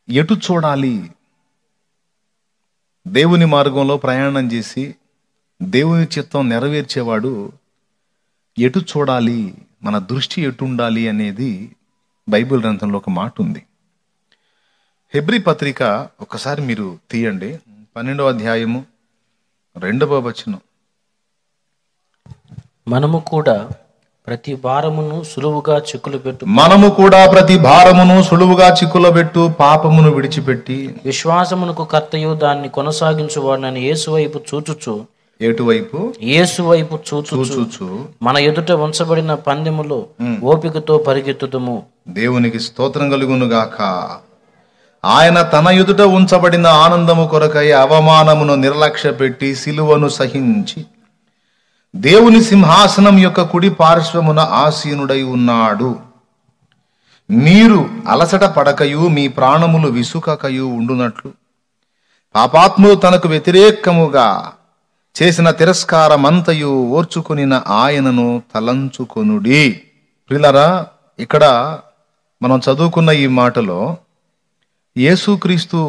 ఎటు చూడాలి? దేవుని మార్గంలో ప్రయాణం చేసి దేవుని చిత్తం నెరవేర్చేవాడు ఎటు చూడాలి, మన దృష్టి ఎటు ఉండాలి అనేది బైబిల్ గ్రంథంలో ఒక మాట ఉంది. హెబ్రీ పత్రిక ఒకసారి మీరు తీయండి, 12వ అధ్యాయము 2వ వచనం. మనము కూడా ప్రతి భారమును సులువుగా చిక్కులు పాపమును విడిచిపెట్టి విశ్వాసమునకు కర్తయు దాన్ని కొనసాగించువాడని యేసు వైపు చూచుచు మన ఎదుట ఉంచబడిన పందెములో ఓపికతో పరిగెత్తుదుము. దేవునికి స్తోత్రం కలుగును గాక. ఆయన తన ఎదుట ఉంచబడిన ఆనందము కొరకై అవమానమును నిర్లక్ష్య పెట్టి సిలువను సహించి దేవుని సింహాసనం యొక్క కుడి పార్శ్వమున ఆసీనుడై ఉన్నాడు. మీరు అలసట పడకయు మీ ప్రాణములు విసుకకయు ఉండునట్లు పాపాత్ములు తనకు వ్యతిరేకముగా చేసిన తిరస్కారమంతయు ఓర్చుకొనిన ఆయనను తలంచుకొనుడి. ప్రియులారా, ఇక్కడ మనం చదువుకున్న ఈ మాటలో యేసుక్రీస్తు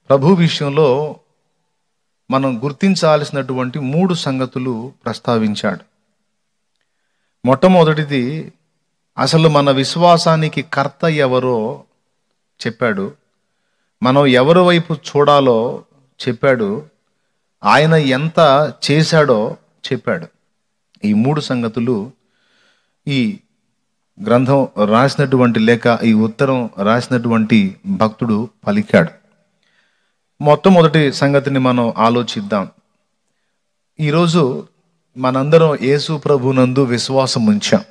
ప్రభు విషయంలో మనం గుర్తించాల్సినటువంటి 3 సంగతులు ప్రస్తావించాడు. మొట్టమొదటిది, అసలు మన విశ్వాసానికి కర్త ఎవరో చెప్పాడు. మనం ఎవరి వైపు చూడాలో చెప్పాడు. ఆయన ఎంత చేశాడో చెప్పాడు. ఈ 3 సంగతులు ఈ గ్రంథం రాసినటువంటి లేక ఈ ఉత్తరం రాసినటువంటి భక్తుడు పలికాడు. మొట్టమొదటి సంగతిని మనం ఆలోచిద్దాం. ఈరోజు మనందరం యేసు ప్రభునందు విశ్వాసం ఉంచాం.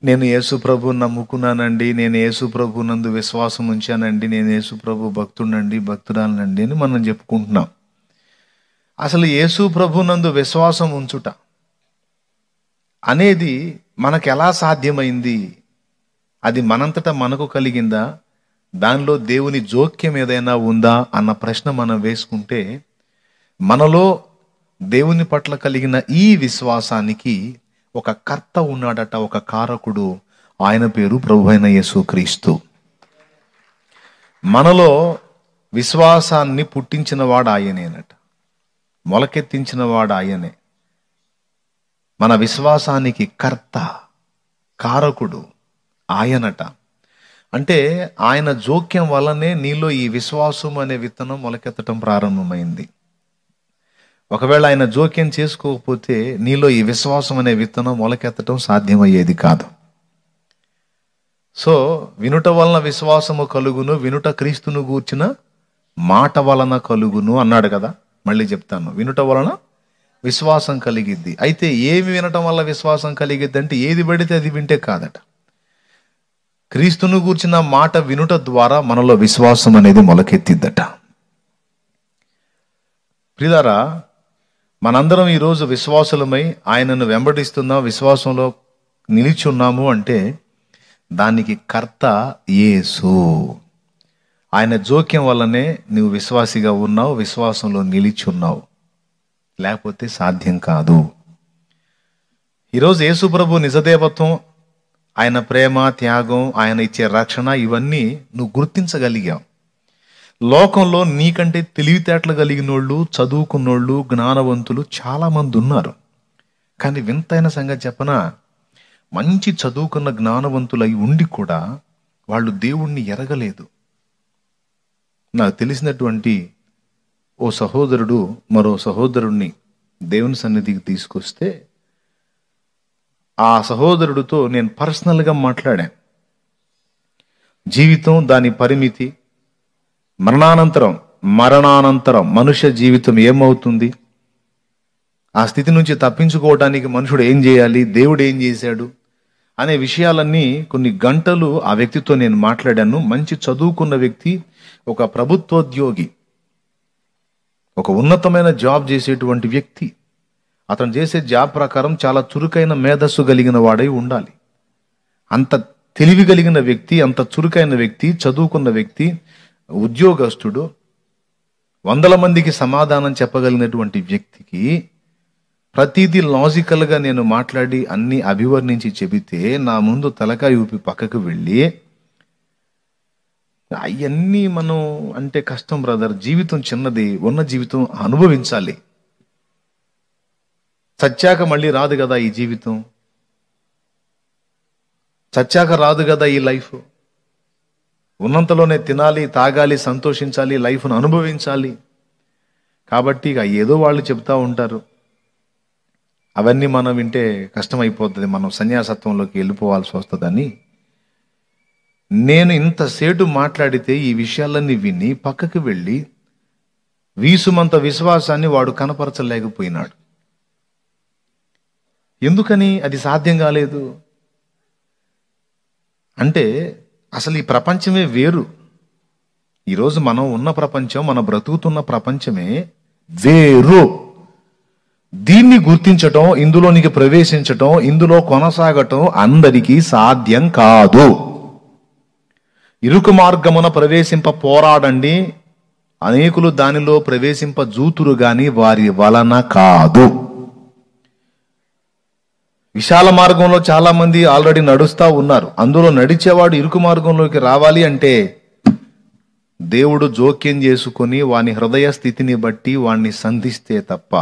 నేను యేసు ప్రభుని నమ్ముకున్నానండి, నేను యేసు ప్రభునందు విశ్వాసం ఉంచానండి, నేను యేసు ప్రభు భక్తుడినండి, భక్తురాలనండి అని మనం చెప్పుకుంటున్నాం. అసలు యేసు ప్రభునందు విశ్వాసం ఉంచుట అనేది మనకు ఎలా సాధ్యమైంది? అది మనంతటా మనకు కలిగిందా? దానిలో దేవుని జోక్యం ఏదైనా ఉందా అన్న ప్రశ్న మనం వేసుకుంటే, మనలో దేవుని పట్ల కలిగిన ఈ విశ్వాసానికి ఒక కర్త ఉన్నాడట, ఒక కారకుడు. ఆయన పేరు ప్రభువైన యేసుక్రీస్తు. మనలో విశ్వాసాన్ని పుట్టించిన వాడు ఆయనేనట, మొలకెత్తించిన వాడు ఆయనే. మన విశ్వాసానికి కర్త, కారకుడు ఆయనట. అంటే ఆయన జోక్యం వల్లనే నీలో ఈ విశ్వాసం అనే విత్తనం మొలకెత్తడం ప్రారంభమైంది. ఒకవేళ ఆయన జోక్యం చేసుకోకపోతే నీలో ఈ విశ్వాసం అనే విత్తనం మొలకెత్తడం సాధ్యమయ్యేది కాదు. సో వినుట వలన విశ్వాసము కలుగును, వినుట క్రీస్తును గూర్చిన మాట వలన కలుగును అన్నాడు కదా. మళ్ళీ చెప్తాను, వినుట వలన విశ్వాసం కలిగిద్ది. అయితే ఏమి వినటం వల్ల విశ్వాసం కలిగిద్ది అంటే ఏది పడితే అది వింటే కాదట. క్రీస్తును గూర్చిన మాట వినుట ద్వారా మనలో విశ్వాసం అనేది మొలకెత్తిద్దట. ప్రియులారా, మనందరం ఈరోజు విశ్వాసులమై ఆయనను వెంబడిస్తున్నాం, విశ్వాసంలో నిలిచి ఉన్నాము అంటే దానికి కర్త యేసు. ఆయన జోక్యం వల్లనే నువ్వు విశ్వాసిగా ఉన్నావు, విశ్వాసంలో నిలిచి ఉన్నావు. లేకపోతే సాధ్యం కాదు. ఈరోజు యేసు ప్రభు నిజదేవత్వం, ఆయన ప్రేమ, త్యాగం, ఆయన ఇచ్చే రక్షణ, ఇవన్నీ నువ్వు గుర్తించగలిగావు. లోకంలో నీకంటే తెలివితేటలు కలిగినోళ్ళు, చదువుకున్నోళ్ళు, జ్ఞానవంతులు చాలామంది ఉన్నారు. కానీ వింతైన సంగతి చెప్పనా, మంచి చదువుకున్న జ్ఞానవంతులై ఉండి కూడా వాళ్ళు దేవుణ్ణి ఎరగలేదు. నాకు తెలిసినటువంటి ఓ సహోదరుడు మరో సహోదరుణ్ణి దేవుని సన్నిధికి తీసుకొస్తే ఆ సహోదరుడితో నేను పర్సనల్గా మాట్లాడాను. జీవితం, దాని పరిమితి, మరణానంతరం మనుష్య జీవితం ఏమవుతుంది, ఆ స్థితి నుంచి తప్పించుకోవడానికి మనుషుడు ఏం చేయాలి, దేవుడు ఏం చేశాడు అనే విషయాలన్నీ కొన్ని గంటలు ఆ వ్యక్తితో నేను మాట్లాడాను. మంచి చదువుకున్న వ్యక్తి, ఒక ప్రభుత్వోద్యోగి, ఒక ఉన్నతమైన జాబ్ చేసేటువంటి వ్యక్తి. అతను చేసే జాబ్ ప్రకారం చాలా చురుకైన మేధస్సు కలిగిన వాడై ఉండాలి. అంత తెలివి కలిగిన వ్యక్తి, అంత చురుకైన వ్యక్తి, చదువుకున్న వ్యక్తి, ఉద్యోగస్తుడు, 100 మందికి సమాధానం చెప్పగలిగినటువంటి వ్యక్తికి ప్రతిదీ లాజికల్గా నేను మాట్లాడి అన్ని అభివర్ణించి చెబితే నా ముందు తలకాయ ఊపి పక్కకు వెళ్ళి అవన్నీ మనం అంటే కష్టం బ్రదర్. జీవితం చిన్నది, ఉన్న జీవితం అనుభవించాలి. చచ్చాక మళ్ళీ రాదు కదా ఈ జీవితం, చచ్చాక రాదు కదా ఈ లైఫ్. ఉన్నంతలోనే తినాలి, తాగాలి, సంతోషించాలి, లైఫ్ను అనుభవించాలి. కాబట్టి ఇక ఏదో వాళ్ళు చెప్తా ఉంటారు, అవన్నీ మనం వింటే కష్టమైపోతుంది, మనం సన్యాసత్వంలోకి వెళ్ళిపోవాల్సి వస్తుందని నేను ఇంతసేటు మాట్లాడితే ఈ విషయాలన్నీ విని పక్కకి వెళ్ళి వీసుమంత విశ్వాసాన్ని వాడు కనపరచలేకపోయినాడు. ఎందుకని అది సాధ్యం కాలేదు అంటే అసలు ఈ ప్రపంచమే వేరు. ఈరోజు మనం ఉన్న ప్రపంచం, మన బ్రతుకుతున్న ప్రపంచమే వేరు. దీన్ని గుర్తించటం, ఇందులోనికి ప్రవేశించటం, ఇందులో కొనసాగటం అందరికీ సాధ్యం కాదు. ఇరుకు మార్గమున ప్రవేశింప పోరాడండి, అనేకులు దానిలో ప్రవేశింప జూతురు గాని వారి వలన కాదు. విశాల మార్గంలో చాలా మంది ఆల్రెడీ నడుస్తూ ఉన్నారు. అందులో నడిచేవాడు ఇరుకు మార్గంలోకి రావాలి అంటే దేవుడు జోక్యం చేసుకొని వాని హృదయ స్థితిని బట్టి వాణ్ణి సంధిస్తే తప్ప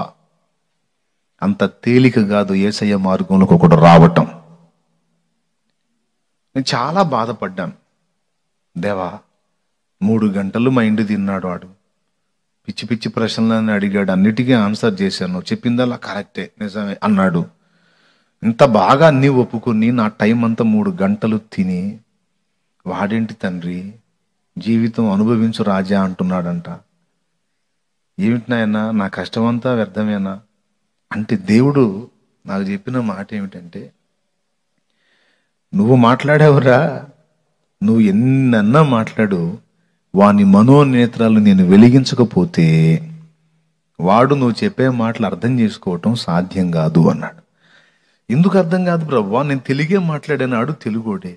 అంత తేలిక కాదు యేసయ్య మార్గంలోకి ఒకడు రావటం. నేను చాలా బాధపడ్డాను. దేవా, 3 గంటలు మా ఇంటి తిన్నాడు వాడు, పిచ్చి పిచ్చి ప్రశ్నలని అడిగాడు, అన్నిటికీ ఆన్సర్ చేశాను, చెప్పిందల్లా కరెక్టే, నిజమే అన్నాడు. ఇంత బాగా అన్నీ ఒప్పుకొని నా టైం అంతా 3 గంటలు తిని వాడేంటి తండ్రి జీవితం అనుభవించు రాజా అంటున్నాడంట. ఏమిటి నాయనా, నా కష్టమంతా వ్యర్థమేనా అంటే దేవుడు నాకు చెప్పిన మాట ఏమిటంటే, నువ్వు మాట్లాడావురా, నువ్వు ఎన్నన్నా మాట్లాడు, వాని మనోనేత్రాలు నేను వెలిగించకపోతే వాడు నువ్వు చెప్పే మాటలు అర్థం చేసుకోవటం సాధ్యం కాదు అన్నాడు. ఎందుకు అర్థం కాదు ప్రభువా, నేను తెలుగే మాట్లాడాను, తెలుగోడే.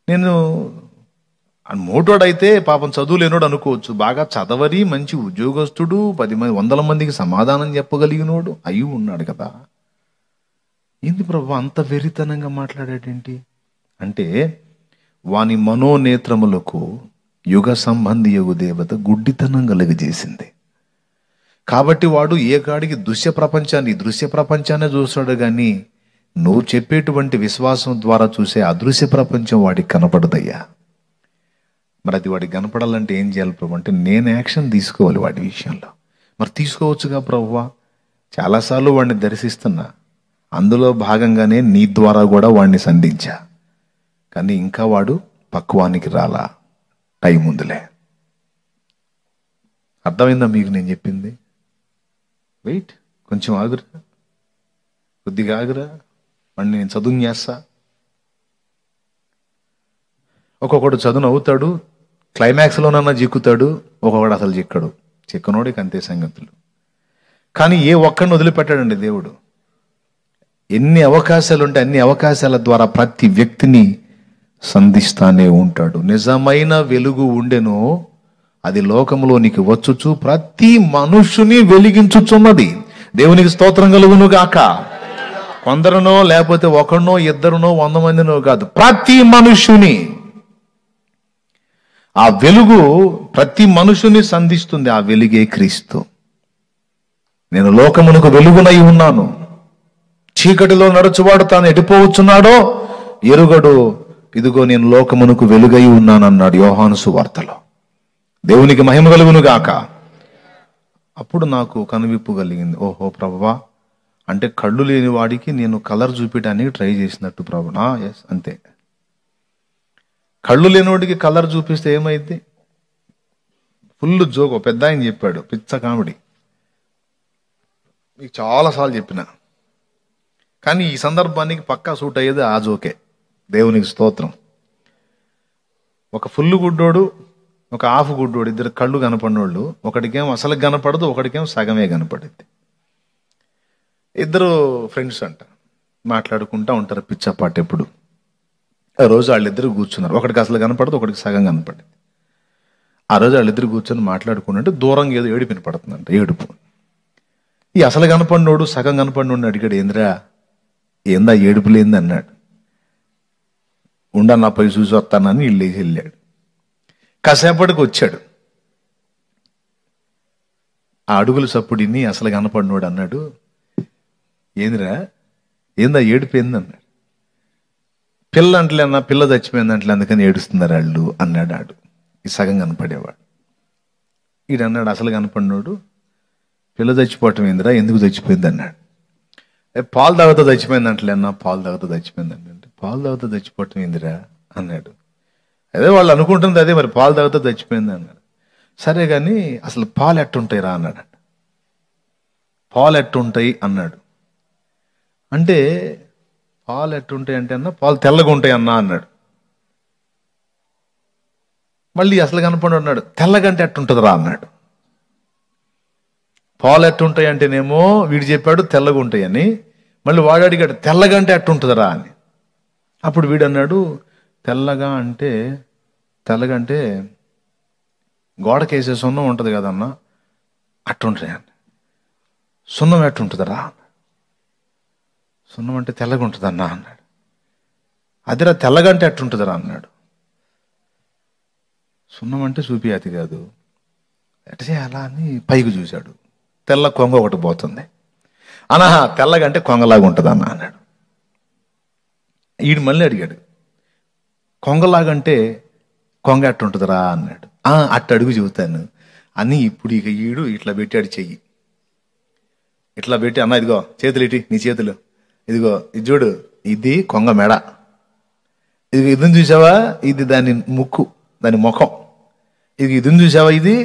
నేను మోటోడైతే పాపం చదువు లేనోడు అనుకోవచ్చు, బాగా చదవరి మంచి ఉద్యోగస్తుడు, 100 మందికి సమాధానం చెప్పగలిగినోడు అయ్యి ఉన్నాడు కదా. ఏంది ప్రభు అంత వెరితనంగా మాట్లాడాడేంటి అంటే, వాని మనోనేత్రములకు యుగ సంబంధి యగు దేవత గుడ్డితనం కలిగజేసింది. కాబట్టి వాడు ఏ కాడికి దృశ్య ప్రపంచాన్ని చూస్తాడు కానీ నువ్వు చెప్పేటువంటి విశ్వాసం ద్వారా చూసే అదృశ్య ప్రపంచం వాడికి కనపడదయ్యా. మరి అది వాడికి కనపడాలంటే ఏం చేయాలి ప్రభు అంటే, నేను యాక్షన్ తీసుకోవాలి వాడి విషయంలో. మరి తీసుకోవచ్చుగా ప్రభువా, చాలాసార్లు వాడిని దర్శిస్తున్నా, అందులో భాగంగానే నీ ద్వారా కూడా వాడిని సంధించా, కానీ ఇంకా వాడు పక్వానికి రాలా, టైం ఉందిలే. అర్థమైందా మీకు నేను చెప్పింది? వెయిట్, కొంచెం ఆగురా, కొద్దిగా ఆగురా, వాడిని నేను చదువు చేస్తా. ఒక్కొక్కడు చదువు అవుతాడు, క్లైమాక్స్లోనన్నా చిక్కుతాడు, ఒక్కొక్కడు అసలు చిక్కనోడికి అంతే సంగతులు. కానీ ఏ ఒక్కడిని వదిలిపెట్టాడండి దేవుడు. ఎన్ని అవకాశాలు ఉంటే అన్ని అవకాశాల ద్వారా ప్రతి వ్యక్తిని సంధిస్తానే ఉంటాడు. నిజమైన వెలుగు ఉండెనో అది లోకంలోనికి వచ్చుచు ప్రతి మనుష్యుని వెలిగించుచున్నది. దేవునికి స్తోత్రం కలుగును గాక. కొందరునో లేకపోతే ఒకరినో ఇద్దరునో 100 మందినో కాదు, ప్రతి మనుష్యుని ఆ వెలుగు ప్రతి మనుషుని సంధిస్తుంది. ఆ వెలుగే క్రీస్తు. నేను లోకమునకు వెలుగునై ఉన్నాను, చీకటిలో నడుచువాడు తాను ఎటుపోవచ్చున్నాడో ఎరుగడు, ఇదిగో నేను లోకమునకు వెలుగై ఉన్నాను అన్నాడు యోహాను సువార్తలో. దేవునికి మహిమ కలుగును గాక. అప్పుడు నాకు కనువిప్పు కలిగింది. ఓహో ప్రభువా, అంటే కళ్ళు లేని వాడికి నేను కలర్ చూపించడానికి ట్రై చేసినట్టు ప్రభునా. ఎస్, అంతే. కళ్ళు లేనివాడికి కలర్ చూపిస్తే ఏమైంది? Full joke. పెద్ద ఆయన చెప్పాడు, పిచ్చ కామెడీ, మీకు చాలాసార్లు చెప్పిన, కానీ ఈ సందర్భానికి పక్కా సూట్ అయ్యేది ఆ జోకే. దేవునికి స్తోత్రం. ఒక ఫుల్ గుడ్డోడు, ఒక హాఫ్ గుడ్డోడు, ఇద్దరు కళ్ళు కనపడినోళ్ళు, ఒకడికేం అసలు కనపడదు, ఒకడికేం సగమే కనపడింది. ఇద్దరు ఫ్రెండ్స్ అంట, మాట్లాడుకుంటూ ఉంటారు పిచ్చపాటు ఎప్పుడు. ఆ రోజు వాళ్ళిద్దరు కూర్చున్నారు, ఒకడికి అసలు కనపడదు, ఒకడికి సగం కనపడింది. ఆ రోజు వాళ్ళిద్దరు కూర్చొని మాట్లాడుకుంటే దూరంగా ఏదో ఏడుపు వినపడుతుందంట, ఏడుపు. ఈ అసలు కనపడినోడు సగం కనపడినోడిని అడిగాడు, ఏందా ఏడుపులేంది అన్నాడు. ఉండన్నపై చూసి వస్తానని వెళ్ళాడు. కాసేపటికి వచ్చాడు. ఆ అడుగుల సప్పుడిని అసలు కనపడినోడు అన్నాడు, ఏందిరా, ఏందా ఏడిపోయింది అన్నాడు. పిల్ల అంటలే అన్న, పిల్ల చచ్చిపోయింది అంటలే, అందుకని ఏడుస్తున్నారు వాళ్ళు అన్నాడు. ఆడు ఈ సగం కనపడేవాడు. ఈడు అన్నాడు, అసలు కనపడినోడు, పిల్ల చచ్చిపోవటం ఏందిరా, ఎందుకు చచ్చిపోయింది అన్నాడు. పాలు తాగుతా చచ్చిపోయింది అంటలే అన్న, పాలు తాగుతా చచ్చిపోయింది అంటే, పాలు తాగుతా చచ్చిపోవటం ఏందిరా అన్నాడు. అదే వాళ్ళు అనుకుంటుంది అదే, మరి పాలు తాగుతా చచ్చిపోయింది అన్నాడు. సరే కానీ అసలు పాలు ఎట్టుంటాయి రా అన్నాడు. పాలు ఎట్టుంటాయి అన్నాడు. అంటే పాలు ఎట్టుంటాయి అంటే అన్న, పాలు తెల్లగా ఉంటాయి అన్నా అన్నాడు. మళ్ళీ అసలు కనపడి ఉన్నాడు, తెల్లగంటే ఎట్టుంటుంది రా అన్నాడు. పాలు ఎట్టుంటాయి అంటేనేమో వీడు చెప్పాడు తెల్లగా ఉంటాయని, మళ్ళీ వాడు అడిగాడు తెల్లగంటే ఎట్టుంటుందిరా అని. అప్పుడు వీడు అన్నాడు, తెల్లగా అంటే గోడకేసే సున్నం ఉంటుంది కదన్నా, అట్టుంటాయి అని. సున్నం ఎట్టుంటుందిరా, సున్నం అంటే తెల్లగా ఉంటుందన్నా అన్నాడు. అదిరా తెల్లగంటే ఎట్టుంటుందిరా అన్నాడు. సున్నం అంటే చూపియాతి కాదు, ఎట చేయాలా అని పైకి చూశాడు. తెల్ల కొంగ ఒకటి పోతుంది. అనహా తెల్లగంటే కొంగలాగా ఉంటుంది అన్న అన్నాడు. ఈడు మళ్ళీ అడిగాడు, కొంగలాగంటే కొంగ ఎట్టుంటుందిరా అన్నాడు. అట్ట అడుగు చెబుతాను అని. ఇప్పుడు ఇక ఈడు ఇట్లా పెట్టాడు చెయ్యి, ఇట్లా పెట్టి, అన్న ఇదిగో చేతులు ఇటు, నీ చేతులు ఇదిగో, ఇది చూడు, ఇది కొంగ మెడ, ఇది ఇదని చూసావా, ఇది దాని ముక్కు, దాని ముఖం, ఇది ఇదని చూసావా, ఇది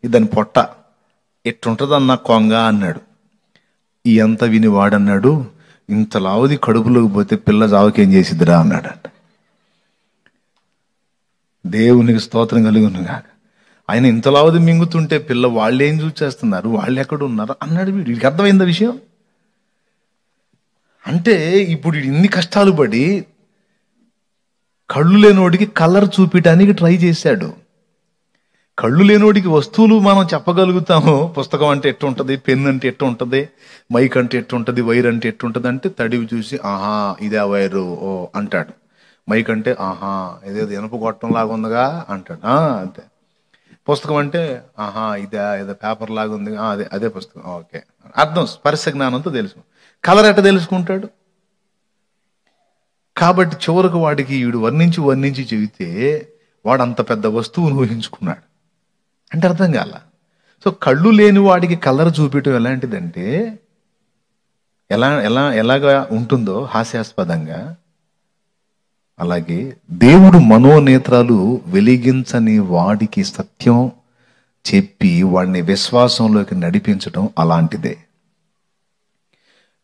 దాని పొట్ట, ఎట్టుంటుందన్న కొంగ అన్నాడు. ఈ అంత విని వాడన్నాడు, ఇంత లావుది కడుపులోకి పోతే పిల్ల జావకేం చేసిద్దిరా అన్నాడు. దేవునికి స్తోత్రం కలుగునుగా. ఆయన ఇంత లావుది మింగుతుంటే పిల్ల వాళ్ళు ఏం చూసేస్తున్నారు, వాళ్ళు ఎక్కడ ఉన్నారు అన్నాడు. వీడికి అర్థమైంది విషయం. అంటే ఇప్పుడు ఇన్ని కష్టాలు పడి కళ్ళు లేనోడికి కలర్ చూపించడానికి ట్రై చేశాడు. కళ్ళు లేనోడికి వస్తువులు మనం చెప్పగలుగుతాము. పుస్తకం అంటే ఎట్టుంటది, పెన్ అంటే ఎట్టుంటది, మైక్ అంటే ఎట్టుంటది, వైర్ అంటే ఎట్టుంటది అంటే తడివి చూసి ఆహా ఇదే వైరు ఓ అంటాడు. మైక్ అంటే ఆహా ఇదేదో ఇనుప గొట్టం లాగా ఉందిగా అంటాడు. అంతే. పుస్తకం అంటే ఆహా ఇదే ఏదో పేపర్ లాగా ఉంది, అదే అదే పుస్తకం, ఓకే అర్థం, స్పర్శ జ్ఞానంతో తెలుసు. కలర్ ఎట్ట తెలుసుకుంటాడు? కాబట్టి చివరకు వాడికి వీడు వర్ణించి చెబితే వాడు అంత పెద్ద వస్తువును ఊహించుకున్నాడు. అంటే అర్థం కాల. సో కళ్ళు లేని వాడికి కలర్ చూపించడం ఎలాంటిదంటే ఎలాగా ఉంటుందో హాస్యాస్పదంగా, అలాగే దేవుడు మనోనేత్రాలు వెలిగించని వాడికి సత్యం చెప్పి వాడిని విశ్వాసంలోకి నడిపించడం అలాంటిదే.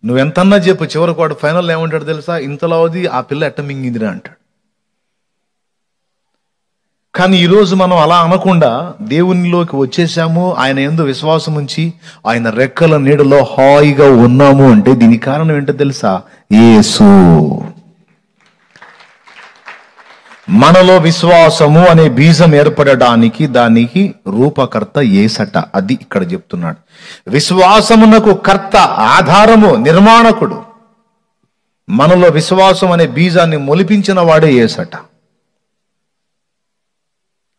నువ్వెంతన్నా చెప్పు, చివరికి వాడు ఫైనల్ ఏమంటాడు తెలుసా, ఇంతలోది ఆ పిల్ల ఎట్ట మింగిందిరా అంటాడు. కానీ ఈరోజు మనం అలా అనకుండా దేవునిలోకి వచ్చేసాము, ఆయన యందు విశ్వాసం ఉంచి ఆయన రెక్కల నీడలో హాయిగా ఉన్నాము అంటే దీనికి కారణం ఏంటో తెలుసా, యేసు. మనలో విశ్వాసము అనే బీజం ఏర్పడడానికి దానికి రూపకర్త యేసట. అది ఇక్కడ చెప్తున్నాడు. విశ్వాసమునకు కర్త, ఆధారము, నిర్మాణకుడు. మనలో విశ్వాసం అనే బీజాన్ని మొలిపించిన వాడే యేసట.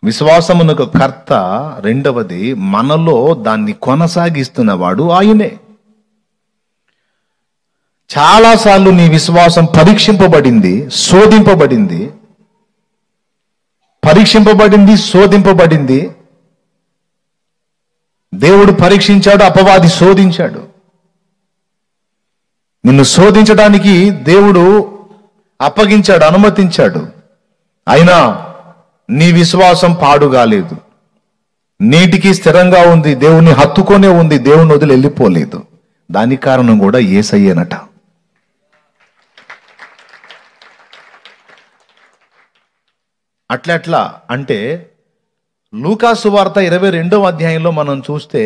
విశ్వాసమునకు కర్త, రెండవది మనలో దాన్ని కొనసాగిస్తున్నవాడు ఆయనే. చాలాసార్లు నీ విశ్వాసం పరీక్షింపబడింది, శోధింపబడింది. దేవుడు పరీక్షించాడు, అపవాది శోధించాడు. నిన్ను శోధించడానికి దేవుడు అప్పగించాడు, అనుమతించాడు. అయినా నీ విశ్వాసం పాడుగాలేదు, నీటికి స్థిరంగా ఉంది, దేవుణ్ణి హత్తుకొనే ఉంది, దేవుని వదిలి వెళ్ళిపోలేదు. దానికి కారణం కూడా యేసయ్యేనట. అట్లా అంటే లూకా సువార్త 22వ అధ్యాయంలో మనం చూస్తే,